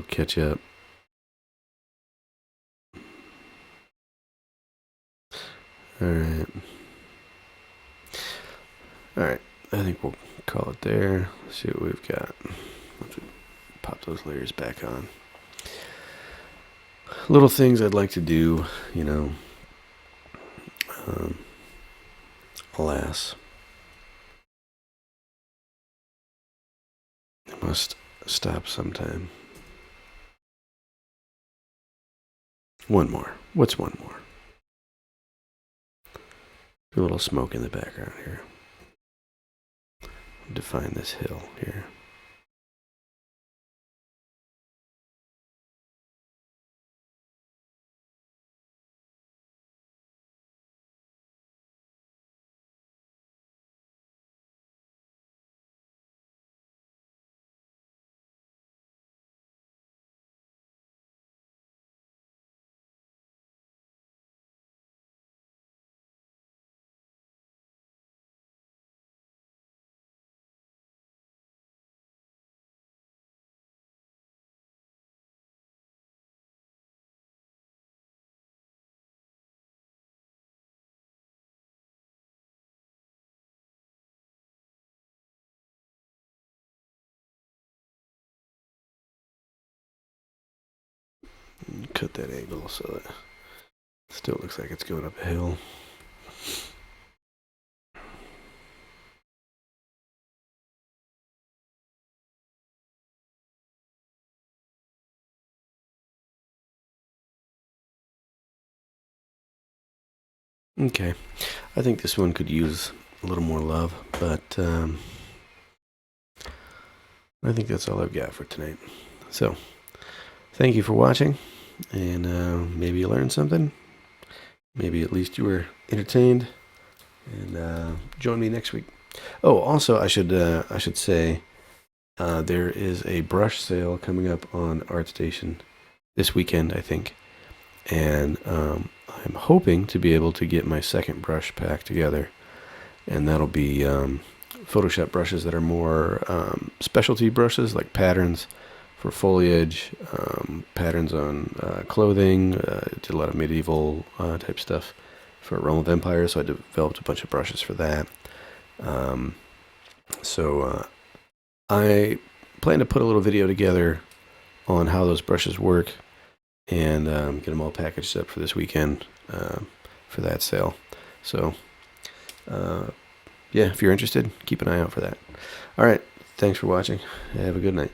catch up. All right. All right. I think we'll call it there. Let's see what we've got. Let's pop those layers back on. Little things I'd like to do, you know. Alas, I must stop sometime. One more. What's one more? A little smoke in the background here. Define this hill here. Cut that angle so that it still looks like it's going up a hill. Okay, I think this one could use a little more love, but I think that's all I've got for tonight. So, thank you for watching, and maybe you learned something. Maybe at least you were entertained, and join me next week. Oh, also, I should say there is a brush sale coming up on ArtStation this weekend, I think, and I'm hoping to be able to get my second brush pack together, and that'll be Photoshop brushes that are more specialty brushes, like patterns for foliage, patterns on clothing. Did a lot of medieval type stuff for Realm of Empire, so I developed a bunch of brushes for that. So I plan to put a little video together on how those brushes work, and get them all packaged up for this weekend for that sale. So yeah, if you're interested, keep an eye out for that. All right, thanks for watching. Have a good night.